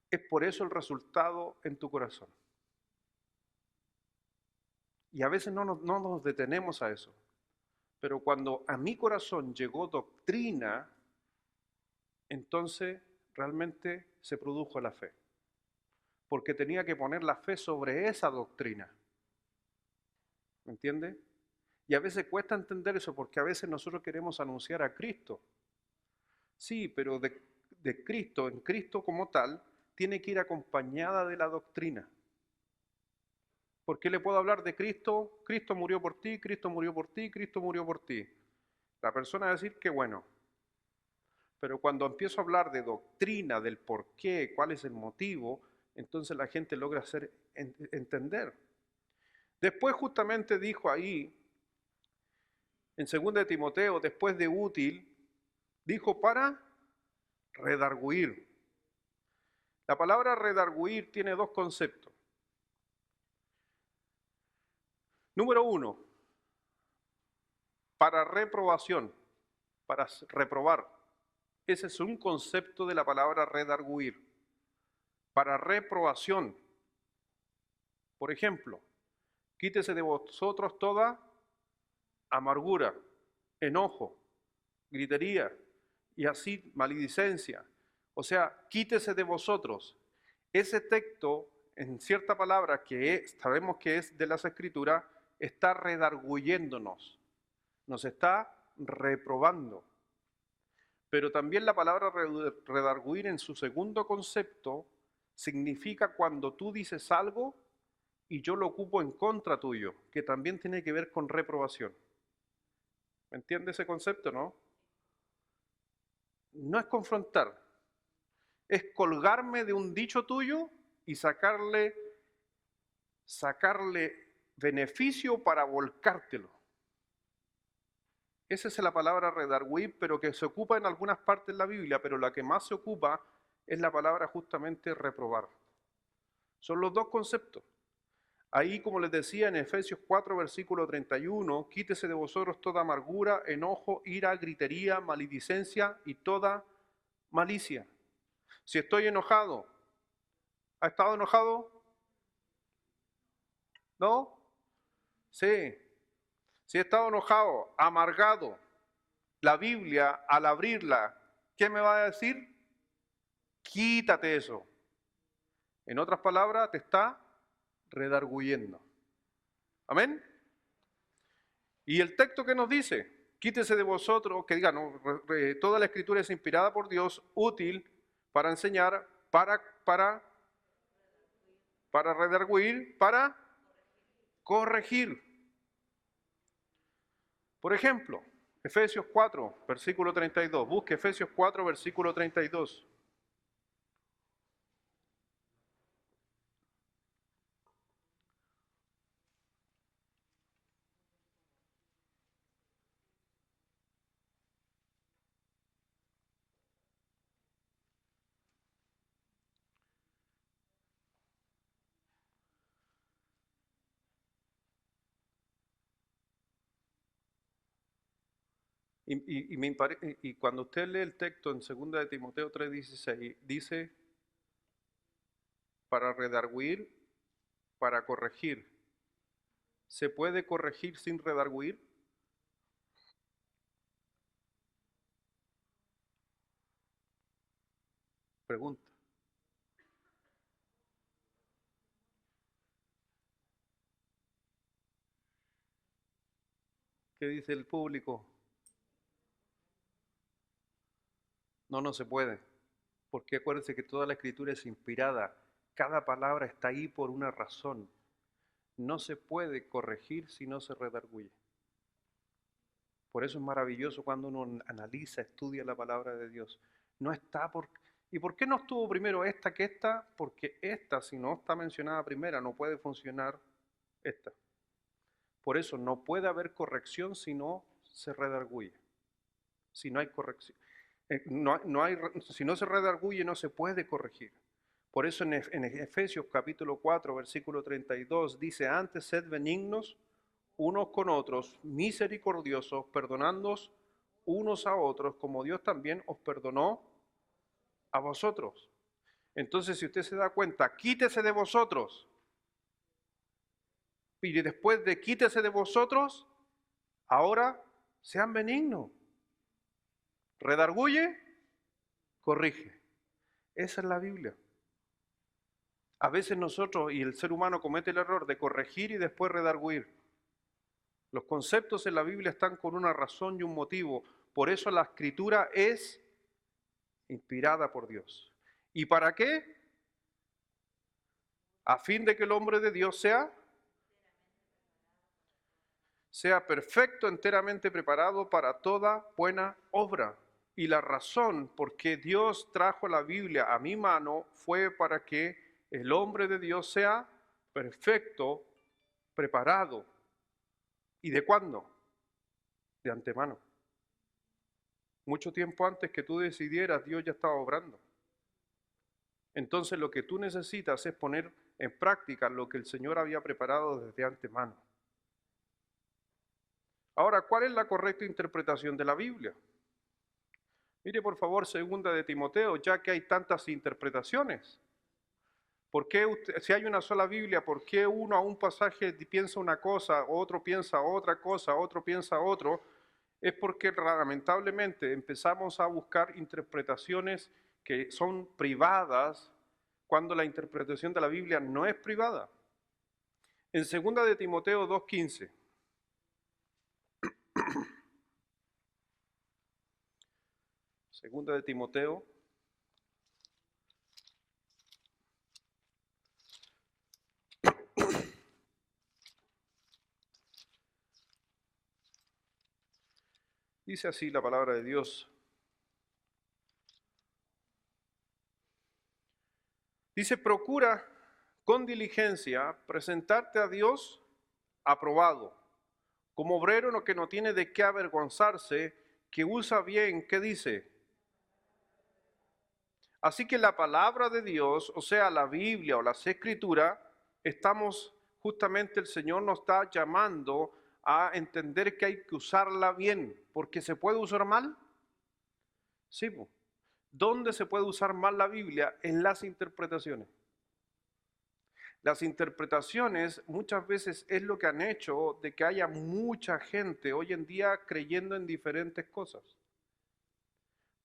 el resultado en tu corazón. Y a veces no nos detenemos a eso. Pero cuando a mi corazón llegó doctrina, entonces realmente se produjo la fe. Porque tenía que poner la fe sobre esa doctrina. ¿Me entiende? Y a veces cuesta entender eso porque a veces nosotros queremos anunciar a Cristo. Sí, pero de Cristo, en Cristo como tal, tiene que ir acompañada de la doctrina. ¿Por qué le puedo hablar de Cristo? Cristo murió por ti, Cristo murió por ti, Cristo murió por ti. La persona va a decir que bueno. Pero cuando empiezo a hablar de doctrina, del por qué, cuál es el motivo, entonces la gente logra entender. Después justamente dijo ahí, en 2 de Timoteo, después de útil, dijo para redarguir. La palabra redarguir tiene dos conceptos. Número uno, para reprobación, para reprobar. Ese es un concepto de la palabra redarguir. Para reprobación. Por ejemplo, quítese de vosotros toda amargura, enojo, gritería y así maledicencia. O sea, quítese de vosotros. Ese texto, en cierta palabra que sabemos que es de las Escrituras, está redarguyéndonos, nos está reprobando. Pero también la palabra redarguir en su segundo concepto significa cuando tú dices algo y yo lo ocupo en contra tuyo, que también tiene que ver con reprobación. ¿Me entiende ese concepto, no? No es confrontar, es colgarme de un dicho tuyo y sacarle beneficio para volcártelo. Esa es la palabra redarguir, pero que se ocupa en algunas partes de la Biblia, pero la que más se ocupa es la palabra justamente reprobar. Son los dos conceptos. Ahí, como les decía en Efesios 4, versículo 31, quítese de vosotros toda amargura, enojo, ira, gritería, maledicencia y toda malicia. Si estoy enojado, ¿ha estado enojado? ¿No? Sí. Si he estado enojado, amargado, la Biblia, al abrirla, ¿qué me va a decir? Quítate eso. En otras palabras, te está redarguyendo. ¿Amén? Y el texto que nos dice, quítese de vosotros, que diga, no, toda la escritura es inspirada por Dios, útil para enseñar, para redarguir, para corregir. Por ejemplo, Efesios 4, versículo 32. Busque Efesios 4, versículo 32. Y cuando usted lee el texto en 2 de Timoteo 3:16, dice para redarguir, para corregir. ¿Se puede corregir sin redarguir? Pregunta. ¿Qué dice el público? No, no se puede. Porque acuérdense que toda la escritura es inspirada. Cada palabra está ahí por una razón. No se puede corregir si no se redarguye. Por eso es maravilloso cuando uno analiza, estudia la palabra de Dios. No está por... ¿Y por qué no estuvo primero esta que esta? Porque esta, si no está mencionada primera, no puede funcionar esta. Por eso no puede haber corrección si no se redarguye. Si no hay corrección. Si no se redarguye, no se puede corregir. Por eso en Efesios capítulo 4, versículo 32, dice, antes sed benignos unos con otros, misericordiosos, perdonándoos unos a otros, como Dios también os perdonó a vosotros. Entonces, si usted se da cuenta, quítese de vosotros. Y después de quítese de vosotros, ahora sean benignos. Redarguye, corrige. Esa es la Biblia. A veces nosotros y el ser humano comete el error de corregir y después redarguir. Los conceptos en la Biblia están con una razón y un motivo. Por eso la escritura es inspirada por Dios. ¿Y para qué? A fin de que el hombre de Dios sea perfecto, enteramente preparado para toda buena obra. Y la razón por qué Dios trajo la Biblia a mi mano fue para que el hombre de Dios sea perfecto, preparado. ¿Y de cuándo? De antemano. Mucho tiempo antes que tú decidieras, Dios ya estaba obrando. Entonces lo que tú necesitas es poner en práctica lo que el Señor había preparado desde antemano. Ahora, ¿cuál es la correcta interpretación de la Biblia? Mire por favor 2 de Timoteo, ya que hay tantas interpretaciones. ¿Por qué si hay una sola Biblia, por qué uno a un pasaje piensa una cosa, otro piensa otra cosa, otro piensa otro? Es porque lamentablemente empezamos a buscar interpretaciones que son privadas cuando la interpretación de la Biblia no es privada. En 2 de Timoteo 2:15. Segunda de Timoteo. Dice así la palabra de Dios. Dice, procura con diligencia presentarte a Dios aprobado, como obrero que no tiene de qué avergonzarse, que usa bien, ¿qué dice? Así que la palabra de Dios, o sea, la Biblia o las Escrituras, justamente el Señor nos está llamando a entender que hay que usarla bien, porque ¿se puede usar mal? Sí. ¿Dónde se puede usar mal la Biblia? En las interpretaciones. Las interpretaciones muchas veces es lo que han hecho de que haya mucha gente hoy en día creyendo en diferentes cosas.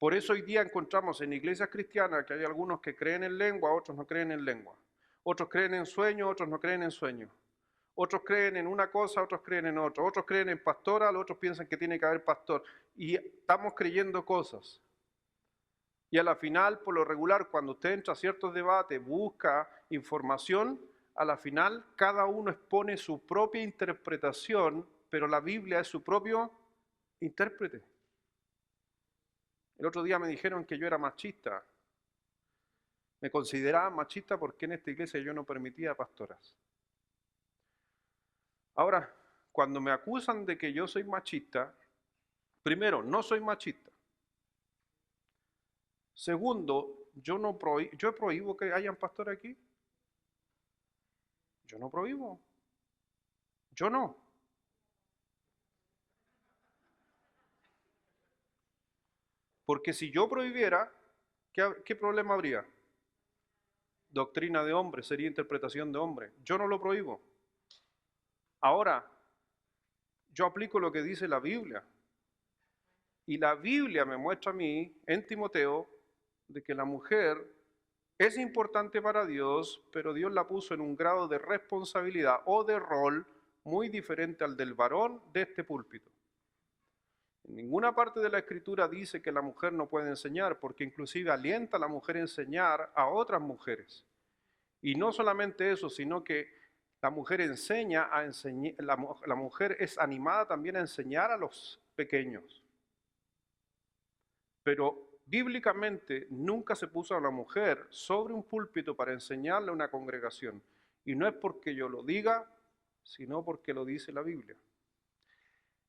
Por eso hoy día encontramos en iglesias cristianas que hay algunos que creen en lengua, otros no creen en lengua. Otros creen en sueños, otros no creen en sueños. Otros creen en una cosa, otros creen en otra. Otros creen en pastoral, otros piensan que tiene que haber pastor. Y estamos creyendo cosas. Y a la final, por lo regular, cuando usted entra a ciertos debates, busca información, a la final cada uno expone su propia interpretación, pero la Biblia es su propio intérprete. El otro día me dijeron que yo era machista. Me consideraban machista porque en esta iglesia yo no permitía pastoras. Ahora, cuando me acusan de que yo soy machista, primero, no soy machista. Segundo, yo prohíbo que hayan pastores aquí. Yo no prohíbo. Yo no. Porque si yo prohibiera, ¿qué problema habría? Doctrina de hombre, sería interpretación de hombre. Yo no lo prohíbo. Ahora, yo aplico lo que dice la Biblia. Y la Biblia me muestra a mí, en Timoteo, de que la mujer es importante para Dios, pero Dios la puso en un grado de responsabilidad o de rol muy diferente al del varón de este púlpito. En ninguna parte de la Escritura dice que la mujer no puede enseñar, porque inclusive alienta a la mujer a enseñar a otras mujeres. Y no solamente eso, sino que la mujer enseña a enseñar, la mujer es animada también a enseñar pequeños. Pero bíblicamente nunca se puso a una mujer sobre un púlpito para enseñarle a una congregación. Y no es porque yo lo diga, sino porque lo dice la Biblia.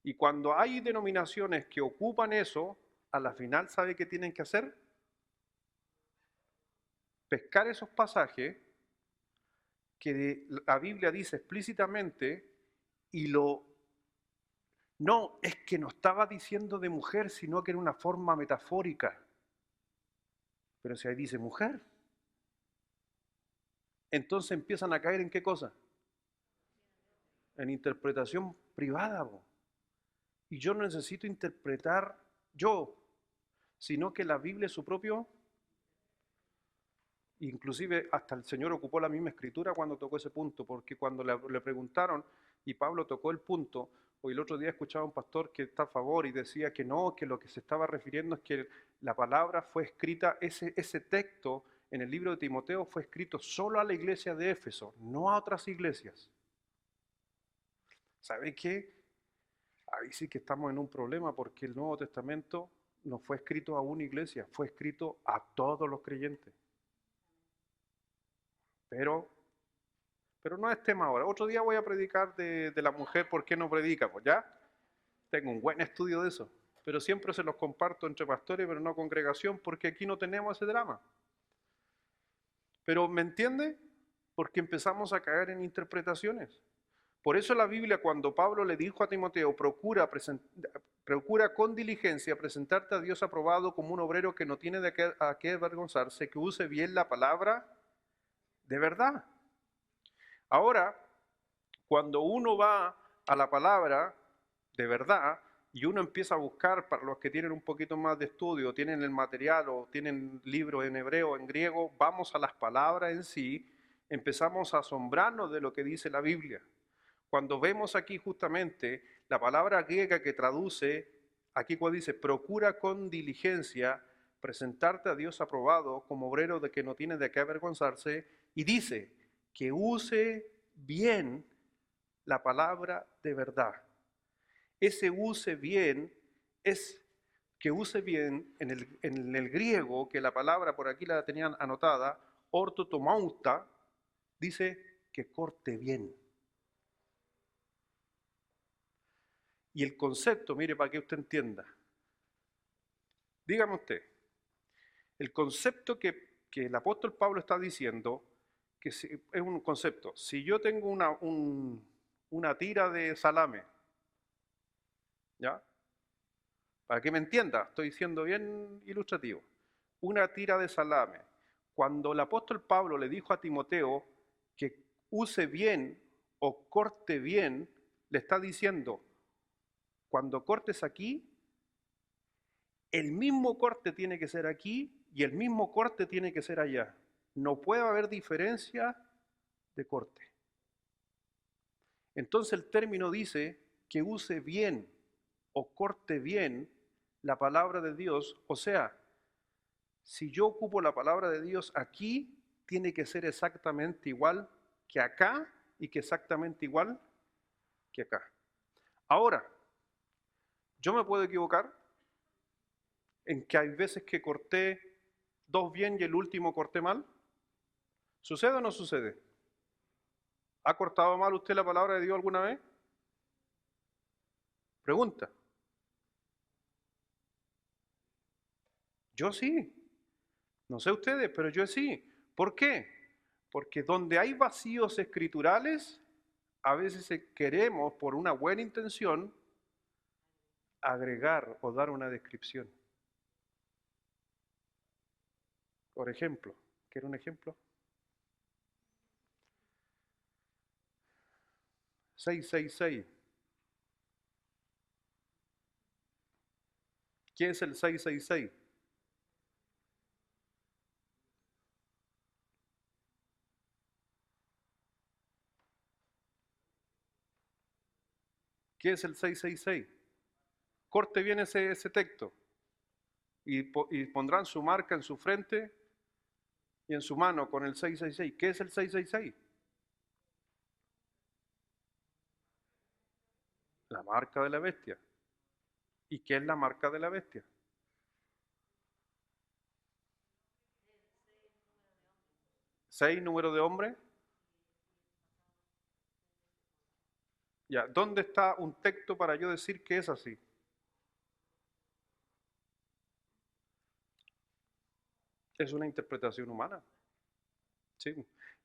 Y cuando hay denominaciones que ocupan eso, a la final, ¿sabe qué tienen que hacer? Pescar esos pasajes que la Biblia dice explícitamente y no, es que no estaba diciendo de mujer, sino que era una forma metafórica. Pero si ahí dice mujer, entonces empiezan a caer en qué cosa? En interpretación privada. Y yo no necesito interpretar yo, sino que la Biblia es su propio. Inclusive hasta el Señor ocupó la misma escritura cuando tocó ese punto, porque cuando le preguntaron y Pablo tocó el punto, hoy el otro día escuchaba a un pastor que está a favor y decía que no, que lo que se estaba refiriendo es que la palabra fue escrita, ese texto en el libro de Timoteo fue escrito solo a la iglesia de Éfeso, no a otras iglesias. ¿Sabe qué? Ahí sí que estamos en un problema porque el Nuevo Testamento no fue escrito a una iglesia, fue escrito a todos los creyentes. Pero no es tema ahora. Otro día voy a predicar de la mujer, ¿por qué no predica? Pues ya tengo un buen estudio de eso. Pero siempre se los comparto entre pastores, pero no congregación, porque aquí no tenemos ese drama. Pero ¿me entiende? Porque empezamos a caer en interpretaciones. Por eso la Biblia, cuando Pablo le dijo a Timoteo, procura con diligencia presentarte a Dios aprobado como un obrero que no tiene a qué avergonzarse, que use bien la palabra de verdad. Ahora, cuando uno va a la palabra de verdad y uno empieza a buscar, para los que tienen un poquito más de estudio, tienen el material o tienen libros en hebreo o en griego, vamos a las palabras en sí, empezamos a asombrarnos de lo que dice la Biblia. Cuando vemos aquí justamente la palabra griega que traduce, aquí cuando dice, procura con diligencia presentarte a Dios aprobado como obrero de que no tiene de qué avergonzarse, y dice que use bien la palabra de verdad. Ese use bien es que use bien en el griego, que la palabra por aquí la tenían anotada, ortotomauta, dice que corte bien. Y el concepto, mire, para que usted entienda, dígame usted, el concepto que el apóstol Pablo está diciendo, que es un concepto, si yo tengo una tira de salame, ¿ya? Para que me entienda, estoy siendo bien ilustrativo. Una tira de salame. Cuando el apóstol Pablo le dijo a Timoteo que use bien o corte bien, le está diciendo, cuando cortes aquí, el mismo corte tiene que ser aquí y el mismo corte tiene que ser allá. No puede haber diferencia de corte. Entonces el término dice que use bien o corte bien la palabra de Dios. O sea, si yo ocupo la palabra de Dios aquí, tiene que ser exactamente igual que acá y que exactamente igual que acá. Ahora, yo me puedo equivocar en que hay veces que corté dos bien y el último corté mal. ¿Sucede o no sucede? ¿Ha cortado mal usted la palabra de Dios alguna vez? Pregunta. Yo sí. No sé ustedes, pero yo sí. ¿Por qué? Porque donde hay vacíos escriturales, a veces queremos, por una buena intención, agregar o dar una descripción. Por ejemplo, ¿quiere un ejemplo? 666. ¿Qué es el 666? ¿Qué es el 666? Corte bien ese texto y pondrán su marca en su frente y en su mano con el 666. ¿Qué es el 666? La marca de la bestia. ¿Y qué es la marca de la bestia? ¿6 número de hombre? Ya, ¿dónde está un texto para yo decir que es así? Es una interpretación humana. Sí,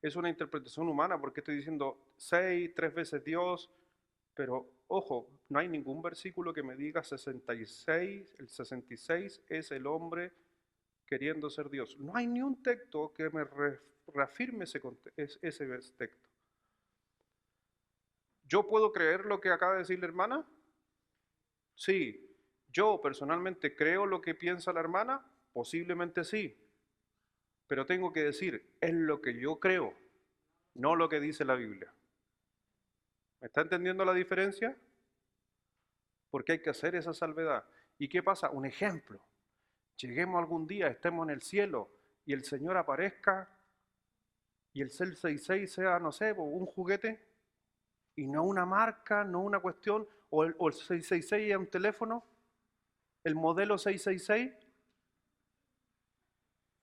es una interpretación humana porque estoy diciendo 6, 3 veces Dios, pero ojo, no hay ningún versículo que me diga 66, el 66 es el hombre queriendo ser Dios. No hay ni un texto que me reafirme ese texto. ¿Yo puedo creer lo que acaba de decir la hermana? Sí. ¿Yo personalmente creo lo que piensa la hermana? Posiblemente sí. Pero tengo que decir, es lo que yo creo, no lo que dice la Biblia. ¿Me está entendiendo la diferencia? Porque hay que hacer esa salvedad. ¿Y qué pasa? Un ejemplo. Lleguemos algún día, estemos en el cielo y el Señor aparezca y el 666 sea, no sé, un juguete y no una marca, no una cuestión, o el 666 es un teléfono, el modelo 666,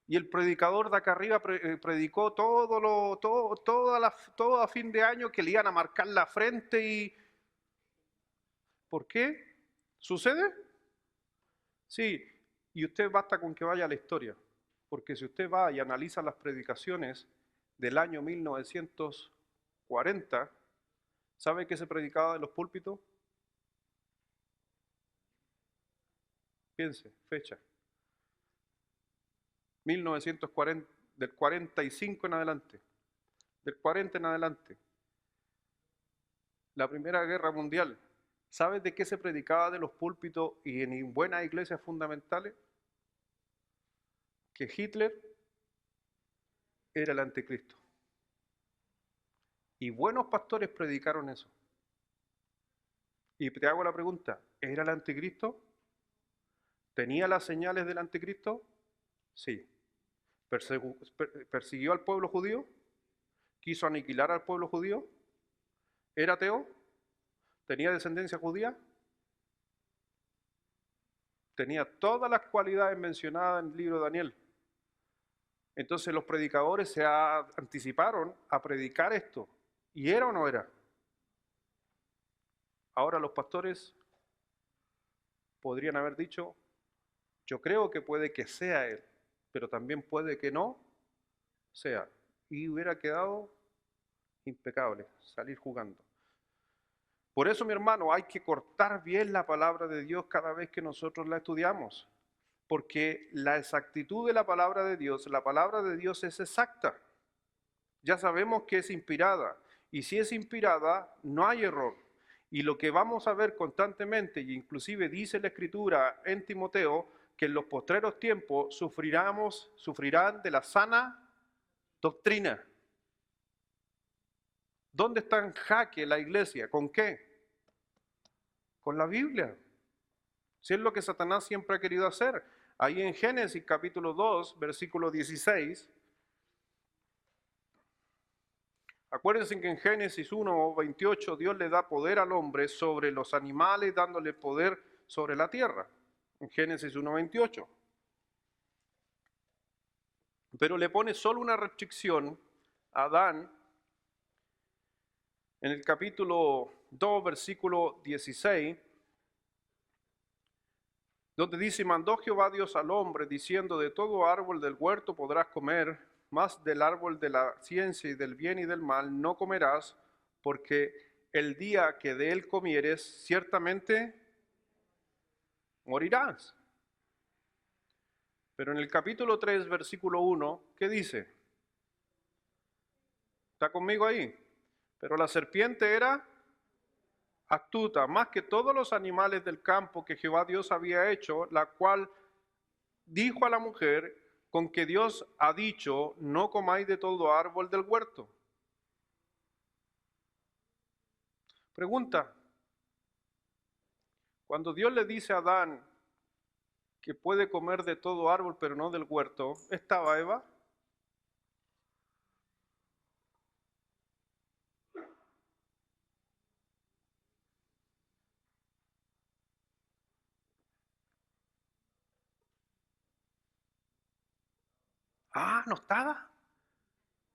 y el predicador de acá arriba predicó todo a fin de año que le iban a marcar la frente y... ¿Por qué? ¿Sucede? Sí, y usted basta con que vaya a la historia, porque si usted va y analiza las predicaciones del año 1940, ¿sabe qué se predicaba en los púlpitos? Piense, fecha. 1940, del 45 en adelante, del 40 en adelante, la Primera Guerra Mundial. ¿Sabes de qué se predicaba de los púlpitos y en buenas iglesias fundamentales? Que Hitler era el anticristo. Y buenos pastores predicaron eso. Y te hago la pregunta, ¿era el anticristo? ¿Tenía las señales del anticristo? Sí. ¿Persiguió al pueblo judío? ¿Quiso aniquilar al pueblo judío? ¿Era ateo? ¿Tenía descendencia judía? Tenía todas las cualidades mencionadas en el libro de Daniel. Entonces los predicadores se anticiparon a predicar esto. ¿Y era o no era? Ahora los pastores podrían haber dicho, yo creo que puede que sea él, pero también puede que no sea. Y hubiera quedado impecable, salir jugando. Por eso, mi hermano, hay que cortar bien la palabra de Dios cada vez que nosotros la estudiamos. Porque la exactitud de la palabra de Dios es exacta. Ya sabemos que es inspirada. Y si es inspirada, no hay error. Y lo que vamos a ver constantemente, y inclusive dice la Escritura en Timoteo, que en los postreros tiempos sufrirán de la sana doctrina. ¿Dónde está en jaque la iglesia? ¿Con qué? Con la Biblia. Si es lo que Satanás siempre ha querido hacer. Ahí en Génesis capítulo 2, versículo 16, acuérdense que en Génesis 1, 28 Dios le da poder al hombre sobre los animales, dándole poder sobre la tierra. En Génesis 1, 28. Pero le pone solo una restricción a Adán en el capítulo 2, versículo 16, donde dice, mandó Jehová Dios al hombre, diciendo, de todo árbol del huerto podrás comer, mas del árbol de la ciencia y del bien y del mal no comerás, porque el día que de él comieres, ciertamente morirás. Pero en el capítulo 3, versículo 1, ¿qué dice? ¿Está conmigo ahí? Pero la serpiente era astuta, más que todos los animales del campo que Jehová Dios había hecho, la cual dijo a la mujer, con que Dios ha dicho, no comáis de todo árbol del huerto. Pregunta, cuando Dios le dice a Adán que puede comer de todo árbol, pero no del huerto, ¿estaba Eva? Ah, ¿no estaba?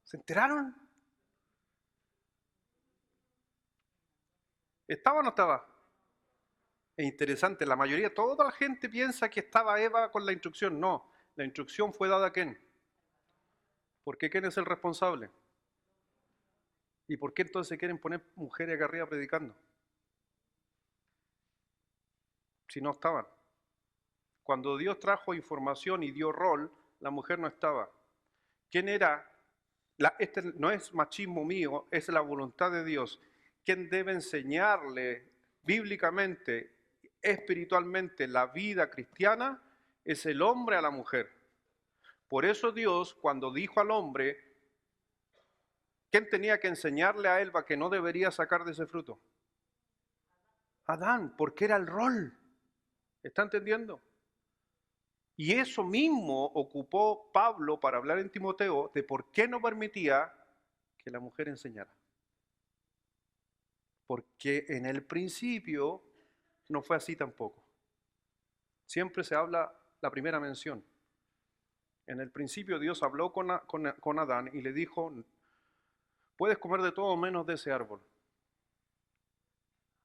¿Se enteraron? ¿Estaba o no estaba? Es interesante, la mayoría, toda la gente piensa que estaba Eva con la instrucción. No, la instrucción fue dada a ¿quién? ¿Por qué quién es el responsable? ¿Y por qué entonces quieren poner mujeres acá arriba predicando? Si no estaban. Cuando Dios trajo información y dio rol, la mujer no estaba. ¿Quién era? Este no es machismo mío, es la voluntad de Dios. ¿Quién debe enseñarle bíblicamente, espiritualmente, la vida cristiana? Es el hombre a la mujer. Por eso Dios, cuando dijo al hombre, ¿quién tenía que enseñarle a Eva que no debería sacar de ese fruto? Adán, porque era el rol. ¿Está entendiendo? Y eso mismo ocupó Pablo para hablar en Timoteo de por qué no permitía que la mujer enseñara. Porque en el principio no fue así tampoco. Siempre se habla la primera mención. En el principio Dios habló con Adán y le dijo, puedes comer de todo menos de ese árbol.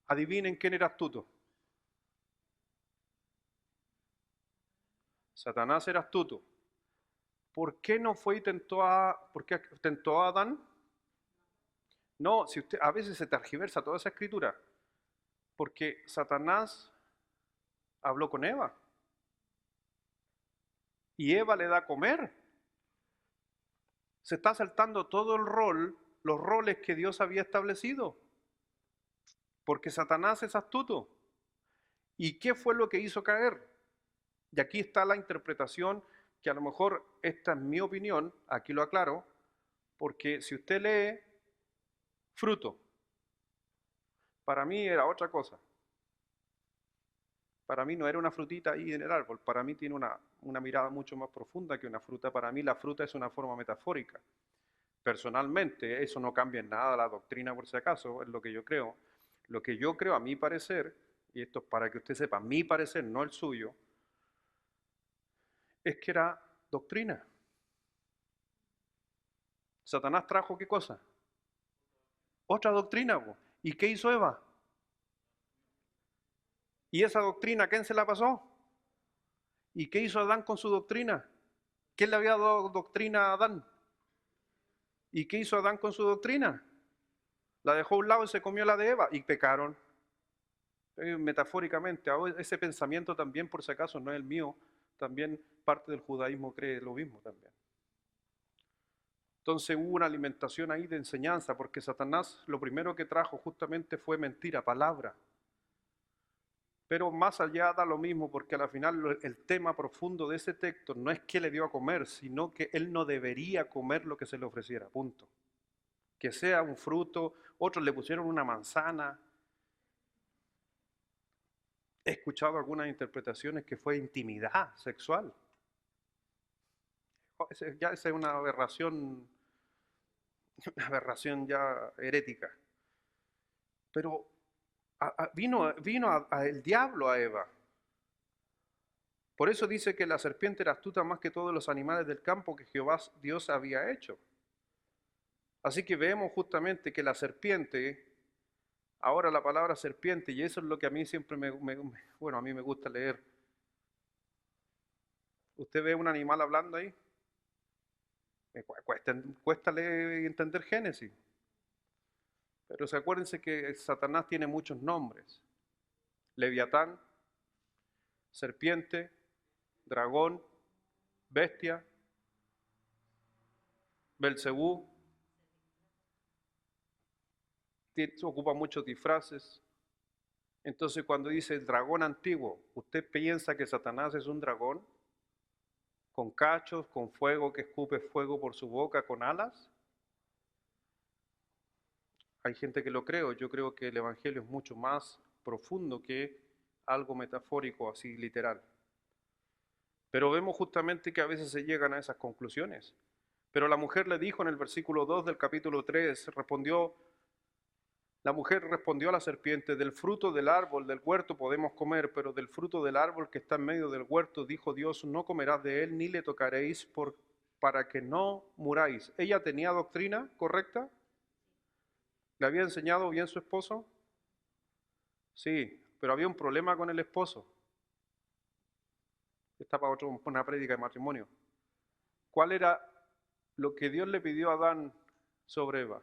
Adivinen quién era astuto. Satanás era astuto. ¿Por qué no fue y por qué tentó a Adán? No, si usted a veces se tergiversa toda esa escritura, porque Satanás habló con Eva y Eva le da a comer. Se está saltando todo el rol, los roles que Dios había establecido, porque Satanás es astuto. ¿Y qué fue lo que hizo caer? Y aquí está la interpretación, que a lo mejor esta es mi opinión, aquí lo aclaro, porque si usted lee fruto, para mí era otra cosa. Para mí no era una frutita ahí en el árbol, para mí tiene una mirada mucho más profunda que una fruta. Para mí la fruta es una forma metafórica. Personalmente, eso no cambia en nada la doctrina por si acaso, es lo que yo creo. Lo que yo creo, a mi parecer, y esto es para que usted sepa, mi parecer, no el suyo, es que era doctrina. Satanás trajo ¿qué cosa? Otra doctrina. ¿Y qué hizo Eva? ¿Y esa doctrina quién se la pasó? ¿Y qué hizo Adán con su doctrina? ¿Quién le había dado doctrina a Adán? ¿Y qué hizo Adán con su doctrina? La dejó a un lado y se comió la de Eva y pecaron. Metafóricamente, ese pensamiento también, por si acaso, no es el mío, también parte del judaísmo cree lo mismo también. Entonces hubo una alimentación ahí de enseñanza, porque Satanás lo primero que trajo justamente fue mentira, palabra. Pero más allá da lo mismo, porque al final el tema profundo de ese texto no es que le dio a comer, sino que él no debería comer lo que se le ofreciera, punto. Que sea un fruto, otros le pusieron una manzana. He escuchado algunas interpretaciones que fue intimidad sexual. Ya esa es una aberración ya herética. Pero vino el diablo a Eva. Por eso dice que la serpiente era astuta más que todos los animales del campo que Jehová Dios había hecho. Así que vemos justamente que la serpiente, ahora la palabra serpiente, y eso es lo que a mí siempre bueno, a mí me gusta leer. ¿Usted ve un animal hablando ahí? Cuesta leer y entender Génesis. Pero acuérdense que Satanás tiene muchos nombres. Leviatán, serpiente, dragón, bestia, Belcebú, ocupa muchos disfraces. Entonces cuando dice el dragón antiguo, ¿usted piensa que Satanás es un dragón? ¿Con cachos, con fuego que escupe fuego por su boca, con alas? Hay gente que lo cree, yo creo que el Evangelio es mucho más profundo que algo metafórico, así literal. Pero vemos justamente que a veces se llegan a esas conclusiones. Pero la mujer le dijo en el versículo 2 del capítulo 3, la mujer respondió a la serpiente, del fruto del árbol del huerto podemos comer, pero del fruto del árbol que está en medio del huerto, dijo Dios, no comerás de él ni le tocaréis para que no muráis. ¿Ella tenía doctrina correcta? ¿Le había enseñado bien su esposo? Sí, pero había un problema con el esposo. Está para una prédica de matrimonio. ¿Cuál era lo que Dios le pidió a Adán sobre Eva?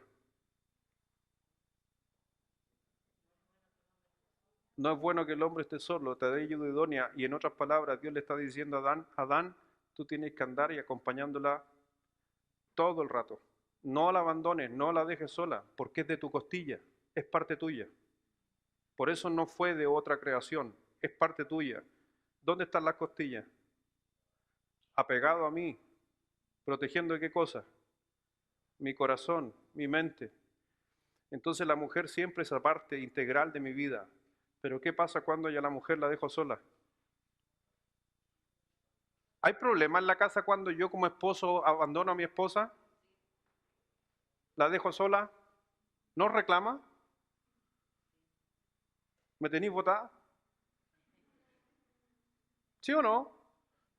No es bueno que el hombre esté solo, te dé ayuda idónea. Y en otras palabras, Dios le está diciendo a Adán, Adán, tú tienes que andar y acompañándola todo el rato. No la abandones, no la dejes sola, porque es de tu costilla, es parte tuya. Por eso no fue de otra creación, es parte tuya. ¿Dónde están las costillas? Apegado a mí, protegiendo qué cosa? Mi corazón, mi mente. Entonces la mujer siempre es parte integral de mi vida. Pero ¿qué pasa cuando ya la mujer la dejo sola? ¿Hay problema en la casa cuando yo como esposo abandono a mi esposa? ¿La dejo sola? ¿No reclama? ¿Me tenéis botada? ¿Sí o no?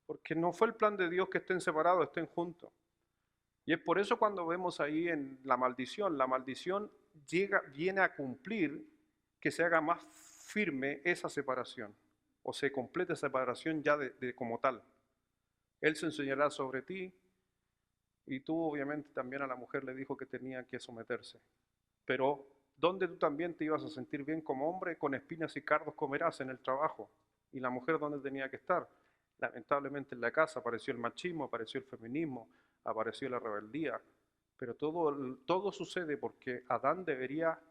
Porque no fue el plan de Dios que estén separados, estén juntos. Y es por eso cuando vemos ahí en la maldición viene a cumplir que se haga más firme esa separación, o se complete esa separación ya de como tal. Él se enseñará sobre ti, y tú obviamente también a la mujer le dijo que tenía que someterse. Pero ¿dónde tú también te ibas a sentir bien como hombre? Con espinas y cardos comerás en el trabajo. ¿Y la mujer dónde tenía que estar? Lamentablemente en la casa apareció el machismo, apareció el feminismo, apareció la rebeldía. Pero todo sucede porque Adán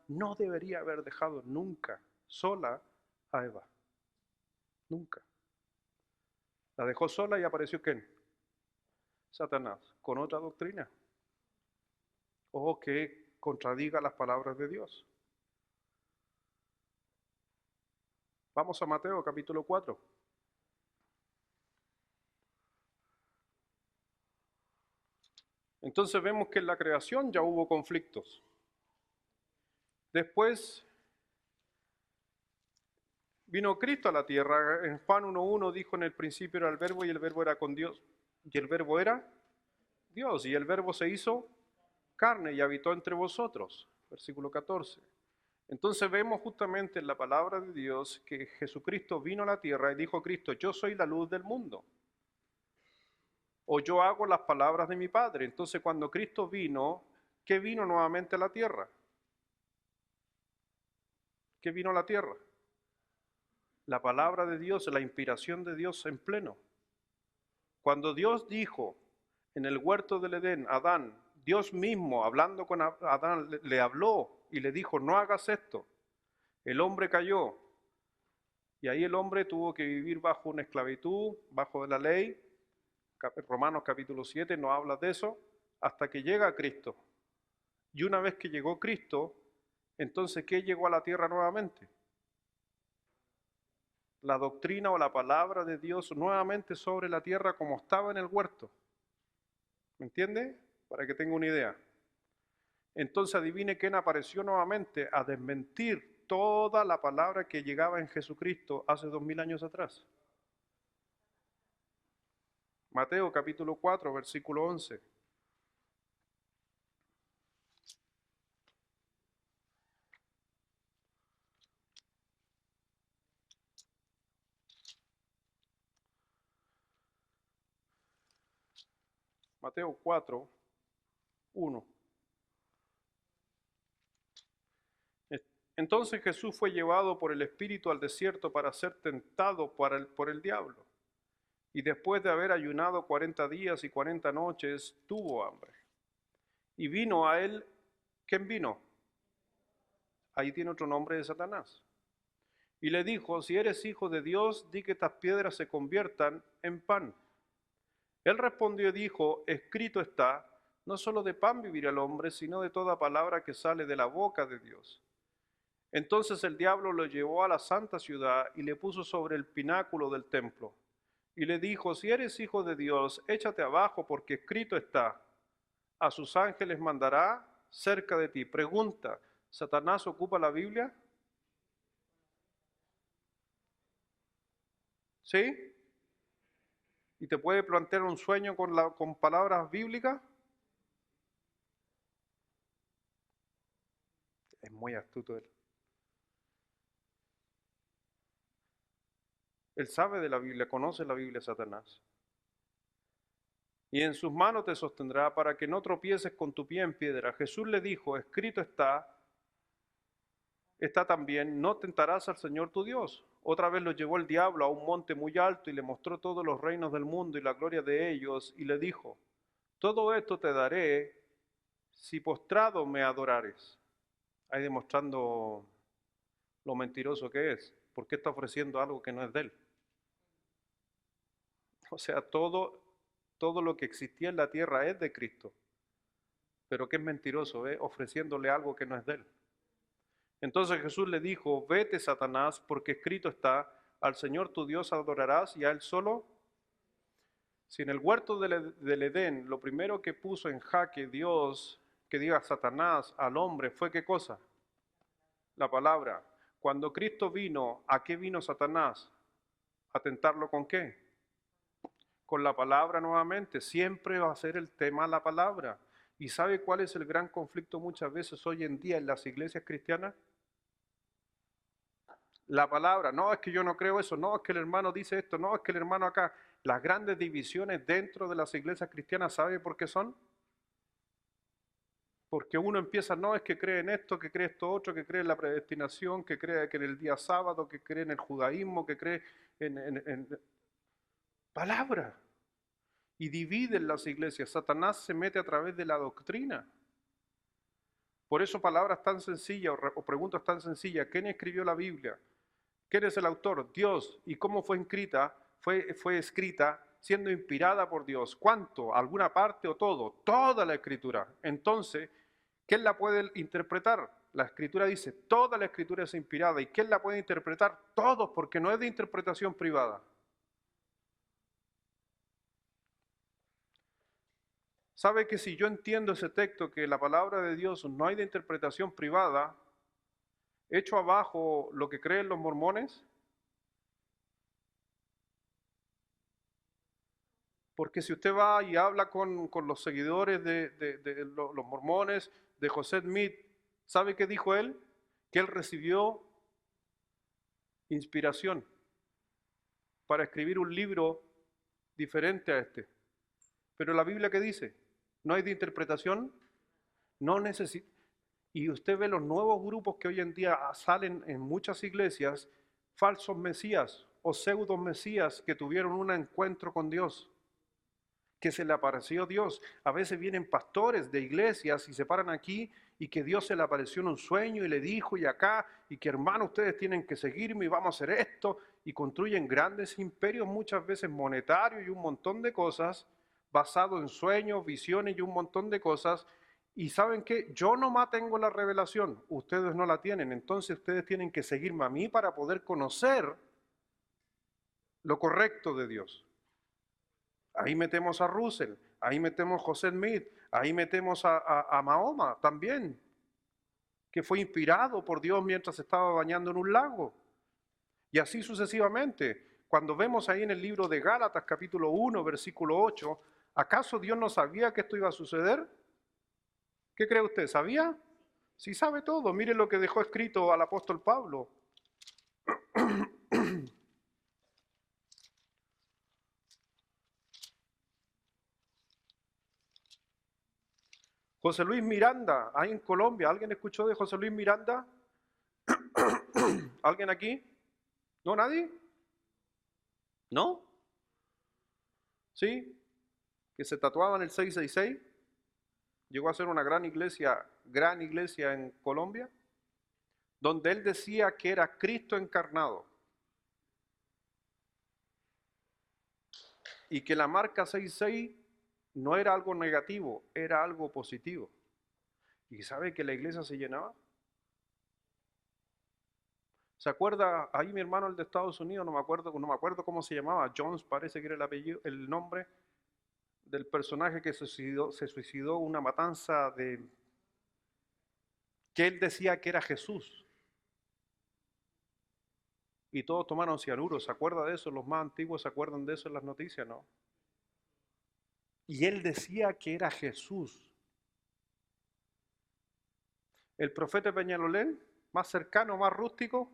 no debería haber dejado nunca sola a Eva. Nunca. La dejó sola y apareció ¿quién? Satanás, con otra doctrina. O que contradiga las palabras de Dios. Vamos a Mateo capítulo 4. Entonces vemos que en la creación ya hubo conflictos. Después vino Cristo a la tierra. En Juan 1:1 dijo: en el principio era el verbo y el verbo era con Dios. Y el verbo era Dios. Y el verbo se hizo carne y habitó entre vosotros. Versículo 14. Entonces vemos justamente en la palabra de Dios que Jesucristo vino a la tierra y dijo Cristo: yo soy la luz del mundo. O yo hago las palabras de mi Padre. Entonces cuando Cristo vino, ¿qué vino nuevamente a la tierra? ¿Qué vino a la tierra? La palabra de Dios, la inspiración de Dios en pleno. Cuando Dios dijo en el huerto del Edén, Adán, Dios mismo hablando con Adán, le habló y le dijo: no hagas esto. El hombre cayó y ahí el hombre tuvo que vivir bajo una esclavitud, bajo la ley. Romanos capítulo 7 nos habla de eso, hasta que llega Cristo. Y una vez que llegó Cristo, entonces ¿qué llegó a la tierra nuevamente? La doctrina o la palabra de Dios nuevamente sobre la tierra como estaba en el huerto. ¿Me entiende? Para que tenga una idea. Entonces adivine quién apareció nuevamente a desmentir toda la palabra que llegaba en Jesucristo hace 2000 años atrás. Mateo capítulo 4, versículo 11. Mateo 4, 1. Entonces Jesús fue llevado por el Espíritu al desierto para ser tentado por el diablo. Y después de haber ayunado 40 días y 40 noches, tuvo hambre. Y vino a él, ¿quién vino? Ahí tiene otro nombre de Satanás. Y le dijo: si eres hijo de Dios, di que estas piedras se conviertan en pan. Él respondió y dijo: escrito está, no solo de pan vivirá el hombre, sino de toda palabra que sale de la boca de Dios. Entonces el diablo lo llevó a la santa ciudad y le puso sobre el pináculo del templo. Y le dijo: si eres hijo de Dios, échate abajo, porque escrito está, a sus ángeles mandará cerca de ti. Pregunta: ¿Satanás ocupa la Biblia? ¿Sí? y te puede plantear un sueño con palabras bíblicas. Es muy astuto él. Él sabe de la Biblia, conoce la Biblia, Satanás. Y en sus manos te sostendrá para que no tropieces con tu pie en piedra. Jesús le dijo, escrito está también, no tentarás al Señor tu Dios. Otra vez lo llevó el diablo a un monte muy alto y le mostró todos los reinos del mundo y la gloria de ellos, y le dijo, todo esto te daré si postrado me adorares. Ahí demostrando lo mentiroso que es, porque está ofreciendo algo que no es de él. O sea, todo lo que existía en la tierra es de Cristo, pero que es mentiroso, ofreciéndole algo que no es de él. Entonces Jesús le dijo, vete, Satanás, porque escrito está, al Señor tu Dios adorarás y a él solo. Si en el huerto del Edén lo primero que puso en jaque Dios, que diga Satanás al hombre, fue ¿qué cosa? La palabra. Cuando Cristo vino, ¿a qué vino Satanás? ¿A tentarlo con qué? Con la palabra nuevamente. Siempre va a ser el tema la palabra. ¿Y sabe cuál es el gran conflicto muchas veces hoy en día en las iglesias cristianas? La palabra. No, es que yo no creo eso. No, es que el hermano dice esto. No, es que el hermano acá. Las grandes divisiones dentro de las iglesias cristianas, ¿sabe por qué son? Porque uno empieza, no, es que cree en esto, que cree esto otro, que cree en la predestinación, que cree que en el día sábado, que cree en el judaísmo, que cree en palabra. Y dividen las iglesias. Satanás se mete a través de la doctrina. Por eso palabras tan sencillas o preguntas tan sencillas. ¿Quién escribió la Biblia? ¿Quién es el autor? Dios. ¿Y cómo fue escrita? Fue escrita siendo inspirada por Dios. ¿Cuánto? ¿Alguna parte o todo? Toda la escritura. Entonces, ¿quién la puede interpretar? La escritura dice, toda la escritura es inspirada. ¿Y quién la puede interpretar? Todos, porque no es de interpretación privada. ¿Sabe que si yo entiendo ese texto, que la palabra de Dios no hay de interpretación privada, echo abajo lo que creen los mormones? Porque si usted va y habla con los seguidores de los mormones, de José Smith, ¿sabe qué dijo él? Que él recibió inspiración para escribir un libro diferente a este. Pero la Biblia, ¿qué dice? No hay de interpretación, no necesita. Y usted ve los nuevos grupos que hoy en día salen en muchas iglesias, falsos mesías o pseudo mesías que tuvieron un encuentro con Dios, que se le apareció Dios. A veces vienen pastores de iglesias y se paran aquí y que Dios se le apareció en un sueño y le dijo y acá, y que hermano, ustedes tienen que seguirme y vamos a hacer esto, y construyen grandes imperios muchas veces monetarios y un montón de cosas, basado en sueños, visiones y un montón de cosas. Y saben que yo nomás tengo la revelación, ustedes no la tienen, entonces ustedes tienen que seguirme a mí para poder conocer lo correcto de Dios. Ahí metemos a Russell, ahí metemos a José Smith, ahí metemos a Mahoma también, que fue inspirado por Dios mientras estaba bañando en un lago. Y así sucesivamente. Cuando vemos ahí en el libro de Gálatas capítulo 1, versículo 8, ¿acaso Dios no sabía que esto iba a suceder? ¿Qué cree usted? ¿Sabía? Sí sabe todo. Mire lo que dejó escrito al apóstol Pablo. José Luis Miranda, ahí en Colombia. ¿Alguien escuchó de José Luis Miranda? ¿Alguien aquí? ¿No, nadie? ¿No? ¿Sí? Que se tatuaban el 666. Llegó a ser una gran iglesia en Colombia, donde él decía que era Cristo encarnado. Y que la marca 66 no era algo negativo, era algo positivo. ¿Y sabe que la iglesia se llenaba? ¿Se acuerda? Ahí mi hermano, el de Estados Unidos, no me acuerdo cómo se llamaba, Jones parece que era el apellido, el nombre del personaje que se suicidó una matanza que él decía que era Jesús. Y todos tomaron cianuro. ¿Se acuerda de eso? Los más antiguos se acuerdan de eso en las noticias, ¿no? Y él decía que era Jesús. El profeta de Peñalolén, más cercano, más rústico,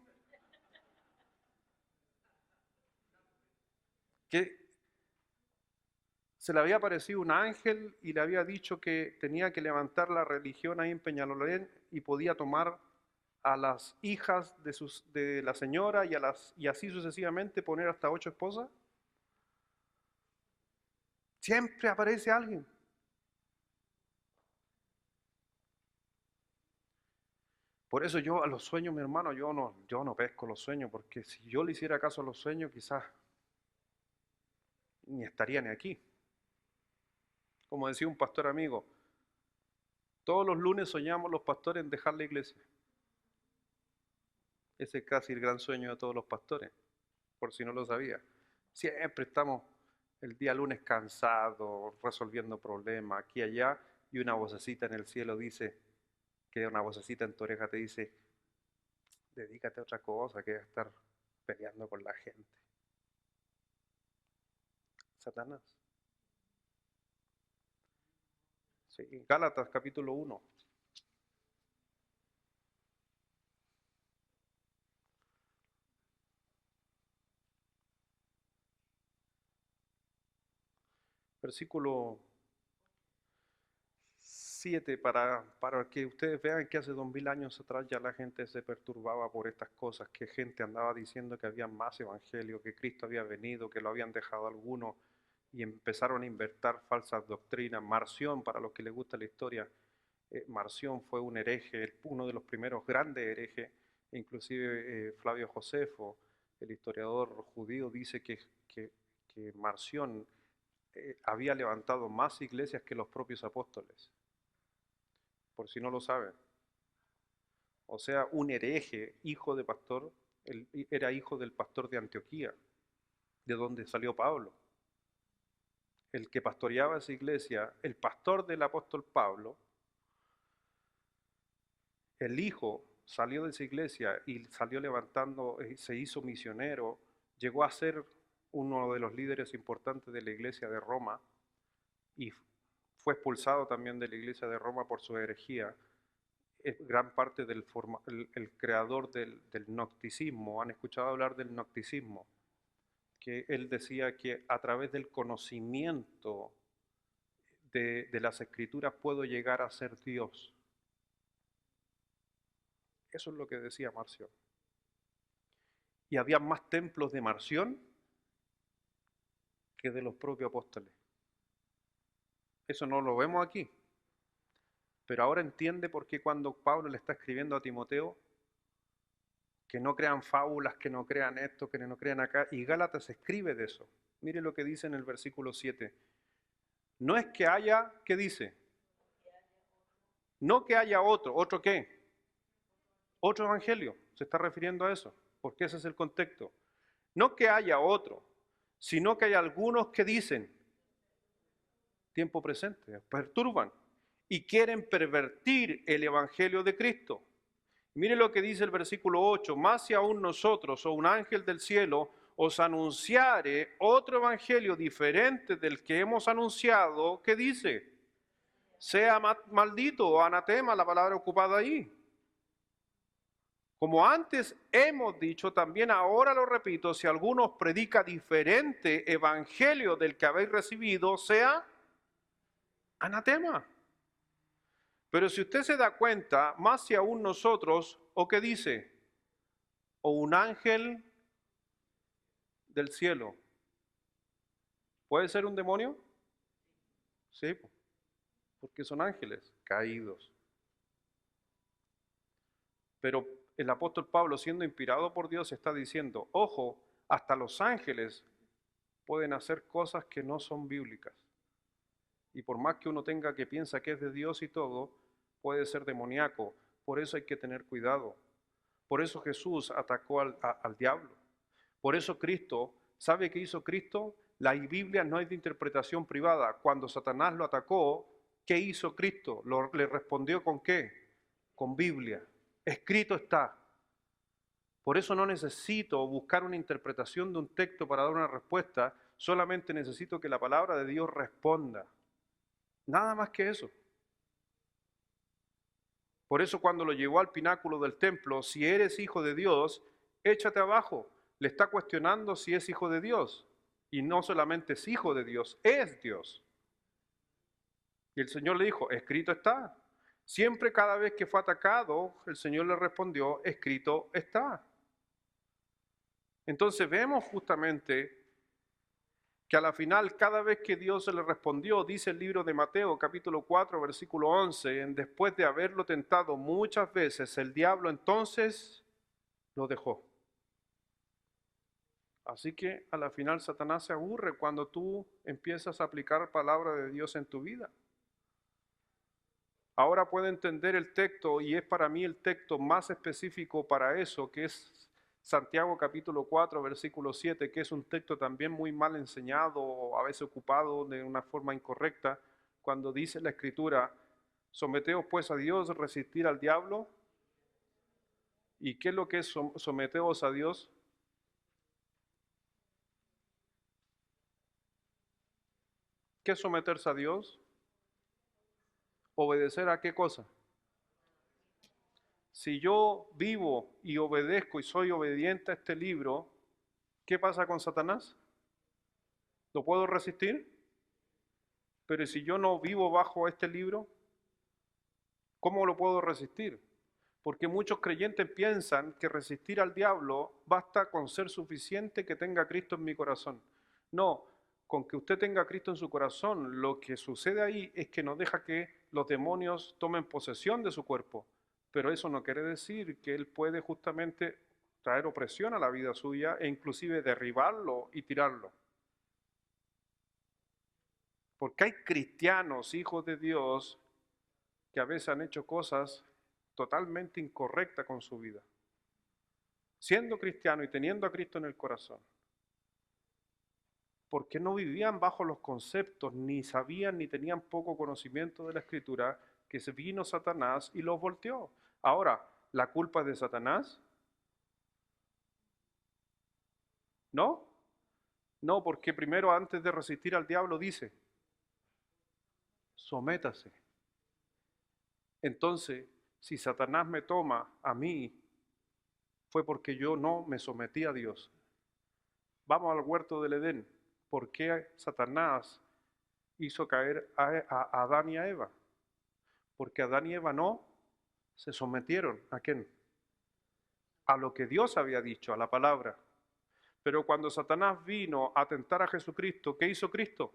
que se le había aparecido un ángel y le había dicho que tenía que levantar la religión ahí en Peñalolén y podía tomar a las hijas de la señora y así sucesivamente poner hasta 8 esposas. Siempre aparece alguien. Por eso yo a los sueños, mi hermano, yo no pesco los sueños, porque si yo le hiciera caso a los sueños, quizás ni estaría ni aquí. Como decía un pastor amigo, todos los lunes soñamos los pastores en dejar la iglesia. Ese es casi el gran sueño de todos los pastores, por si no lo sabía. Siempre estamos el día lunes cansados, resolviendo problemas aquí y allá, y una vocecita en el cielo dice, que una vocecita en tu oreja te dice, dedícate a otra cosa que estar peleando con la gente. Satanás. Sí, Gálatas capítulo 1. Versículo 7, para que ustedes vean que hace 2000 años atrás ya la gente se perturbaba por estas cosas, que gente andaba diciendo que había más evangelio, que Cristo había venido, que lo habían dejado algunos, y empezaron a inventar falsas doctrinas. Marción, para los que les gusta la historia, Marción fue un hereje, uno de los primeros grandes herejes, inclusive Flavio Josefo, el historiador judío, dice que Marción había levantado más iglesias que los propios apóstoles, por si no lo saben. O sea, un hereje, hijo de pastor, era hijo del pastor de Antioquía, de donde salió Pablo. El que pastoreaba esa iglesia, el pastor del apóstol Pablo, el hijo salió de esa iglesia y salió levantando, se hizo misionero, llegó a ser uno de los líderes importantes de la iglesia de Roma y fue expulsado también de la iglesia de Roma por su herejía. Es gran parte del el creador del gnosticismo. ¿Han escuchado hablar del gnosticismo? Que él decía que a través del conocimiento de las escrituras puedo llegar a ser Dios. Eso es lo que decía Marción. Y había más templos de Marción que de los propios apóstoles. Eso no lo vemos aquí. Pero ahora entiende por qué cuando Pablo le está escribiendo a Timoteo, que no crean fábulas, que no crean esto, que no crean acá, y Gálatas escribe de eso. Mire lo que dice en el versículo 7. No es que haya, ¿qué dice? No que haya otro. ¿Otro qué? Otro evangelio. Se está refiriendo a eso, porque ese es el contexto. No que haya otro, sino que hay algunos que dicen, tiempo presente, perturban y quieren pervertir el evangelio de Cristo. Mire lo que dice el versículo 8, más si aún nosotros o un ángel del cielo os anunciare otro evangelio diferente del que hemos anunciado, ¿qué dice? Sea maldito o anatema, la palabra ocupada ahí. Como antes hemos dicho, también ahora lo repito, si alguno os predica diferente evangelio del que habéis recibido, sea anatema. Pero si usted se da cuenta, más si aún nosotros, ¿o qué dice? O un ángel del cielo. ¿Puede ser un demonio? Sí, porque son ángeles caídos. Pero el apóstol Pablo, siendo inspirado por Dios, está diciendo, ojo, hasta los ángeles pueden hacer cosas que no son bíblicas. Y por más que uno tenga que piensa que es de Dios y todo, puede ser demoníaco. Por eso hay que tener cuidado. Por eso Jesús atacó al diablo. Por eso Cristo, ¿sabe qué hizo Cristo? La Biblia no es de interpretación privada. Cuando Satanás lo atacó, ¿qué hizo Cristo? ¿Le respondió con qué? Con Biblia. Escrito está. Por eso no necesito buscar una interpretación de un texto para dar una respuesta, solamente necesito que la palabra de Dios responda. Nada más que eso. Por eso cuando lo llevó al pináculo del templo, si eres hijo de Dios, échate abajo. Le está cuestionando si es hijo de Dios. Y no solamente es hijo de Dios, es Dios. Y el Señor le dijo, escrito está. Siempre cada vez que fue atacado, el Señor le respondió, escrito está. Entonces vemos justamente que a la final, cada vez que Dios se le respondió, dice el libro de Mateo, capítulo 4, versículo 11, después de haberlo tentado muchas veces, el diablo entonces lo dejó. Así que a la final Satanás se aburre cuando tú empiezas a aplicar palabra de Dios en tu vida. Ahora puedo entender el texto y es para mí el texto más específico para eso, que es Santiago capítulo 4, versículo 7, que es un texto también muy mal enseñado, a veces ocupado de una forma incorrecta, cuando dice la Escritura, someteos pues a Dios, resistir al diablo. ¿Y qué es lo que es someteos a Dios? ¿Qué es someterse a Dios? ¿Obedecer a qué cosa? Si yo vivo y obedezco y soy obediente a este libro, ¿qué pasa con Satanás? ¿Lo puedo resistir? Pero si yo no vivo bajo este libro, ¿cómo lo puedo resistir? Porque muchos creyentes piensan que resistir al diablo basta con ser suficiente que tenga Cristo en mi corazón. No, con que usted tenga Cristo en su corazón, lo que sucede ahí es que no deja que los demonios tomen posesión de su cuerpo. Pero eso no quiere decir que él puede justamente traer opresión a la vida suya e inclusive derribarlo y tirarlo. Porque hay cristianos, hijos de Dios, que a veces han hecho cosas totalmente incorrectas con su vida. Siendo cristiano y teniendo a Cristo en el corazón. Porque no vivían bajo los conceptos, ni sabían, ni tenían poco conocimiento de la Escritura, que se vino Satanás y los volteó. Ahora, ¿la culpa es de Satanás? ¿No? No, porque primero antes de resistir al diablo dice, sométase. Entonces, si Satanás me toma a mí, fue porque yo no me sometí a Dios. Vamos al huerto del Edén. ¿Por qué Satanás hizo caer a Adán y a Eva? Porque Adán y Eva no se sometieron. ¿A quién? A lo que Dios había dicho, a la palabra. Pero cuando Satanás vino a tentar a Jesucristo, ¿qué hizo Cristo?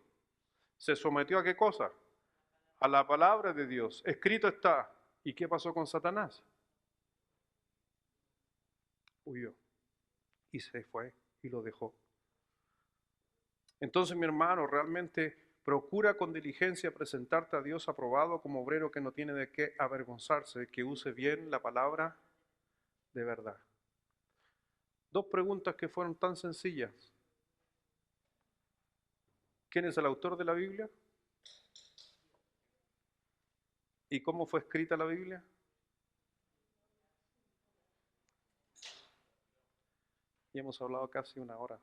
¿Se sometió a qué cosa? A la palabra de Dios. Escrito está. ¿Y qué pasó con Satanás? Huyó y se fue y lo dejó. Entonces, mi hermano, realmente procura con diligencia presentarte a Dios aprobado como obrero que no tiene de qué avergonzarse, que use bien la palabra de verdad. Dos preguntas que fueron tan sencillas. ¿Quién es el autor de la Biblia? ¿Y cómo fue escrita la Biblia? Y hemos hablado casi una hora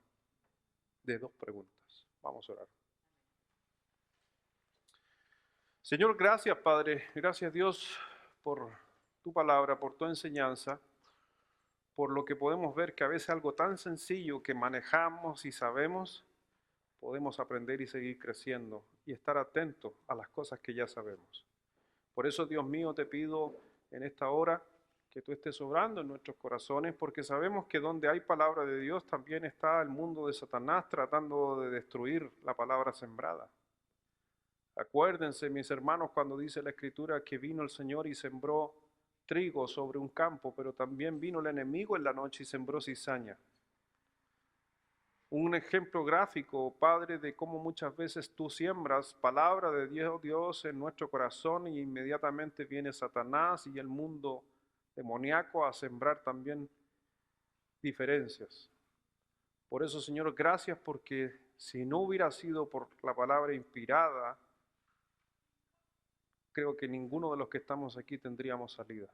de dos preguntas. Vamos a orar. Señor, gracias Padre, gracias Dios por tu palabra, por tu enseñanza, por lo que podemos ver que a veces algo tan sencillo que manejamos y sabemos, podemos aprender y seguir creciendo y estar atentos a las cosas que ya sabemos. Por eso, Dios mío, te pido en esta hora que tú estés obrando en nuestros corazones, porque sabemos que donde hay palabra de Dios también está el mundo de Satanás tratando de destruir la palabra sembrada. Acuérdense, mis hermanos, cuando dice la Escritura que vino el Señor y sembró trigo sobre un campo, pero también vino el enemigo en la noche y sembró cizaña. Un ejemplo gráfico, Padre, de cómo muchas veces tú siembras palabra de Dios en nuestro corazón y inmediatamente viene Satanás y el mundo demoníaco a sembrar también diferencias. Por eso, Señor, gracias porque si no hubiera sido por la palabra inspirada, creo que ninguno de los que estamos aquí tendríamos salida.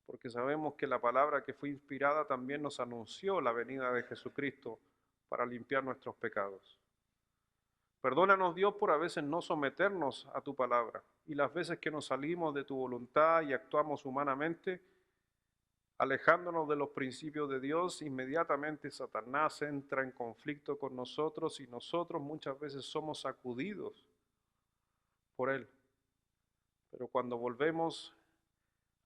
Porque sabemos que la palabra que fue inspirada también nos anunció la venida de Jesucristo para limpiar nuestros pecados. Perdónanos, Dios, por a veces no someternos a tu palabra y las veces que nos salimos de tu voluntad y actuamos humanamente, alejándonos de los principios de Dios, inmediatamente Satanás entra en conflicto con nosotros y nosotros muchas veces somos sacudidos por él. Pero cuando volvemos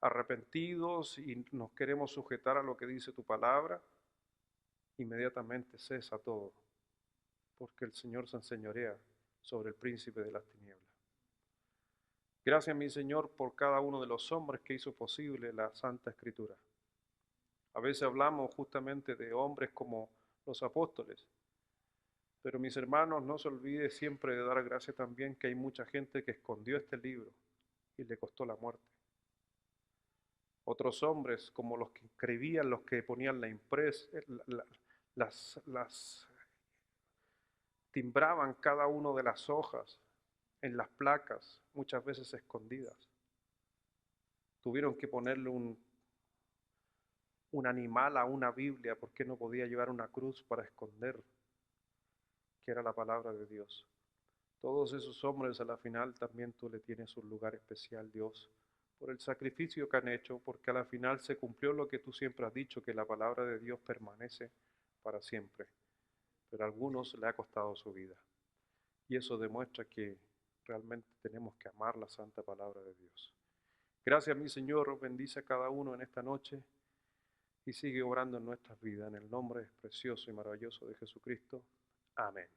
arrepentidos y nos queremos sujetar a lo que dice tu palabra, inmediatamente cesa todo, porque el Señor se enseñorea sobre el príncipe de las tinieblas. Gracias, mi Señor, por cada uno de los hombres que hizo posible la Santa Escritura. A veces hablamos justamente de hombres como los apóstoles, pero mis hermanos, no se olvide siempre de dar gracias también que hay mucha gente que escondió este libro y le costó la muerte. Otros hombres como los que escribían, los que ponían la impresa, las timbraban cada una de las hojas en las placas, muchas veces escondidas. Tuvieron que ponerle un animal a una Biblia porque no podía llevar una cruz para esconder que era la palabra de Dios. Todos esos hombres a la final también tú le tienes un lugar especial, Dios, por el sacrificio que han hecho, porque a la final se cumplió lo que tú siempre has dicho, que la palabra de Dios permanece para siempre. Pero a algunos le ha costado su vida. Y eso demuestra que realmente tenemos que amar la santa palabra de Dios. Gracias, mi Señor, bendice a cada uno en esta noche y sigue obrando en nuestras vidas. En el nombre precioso y maravilloso de Jesucristo. Amén.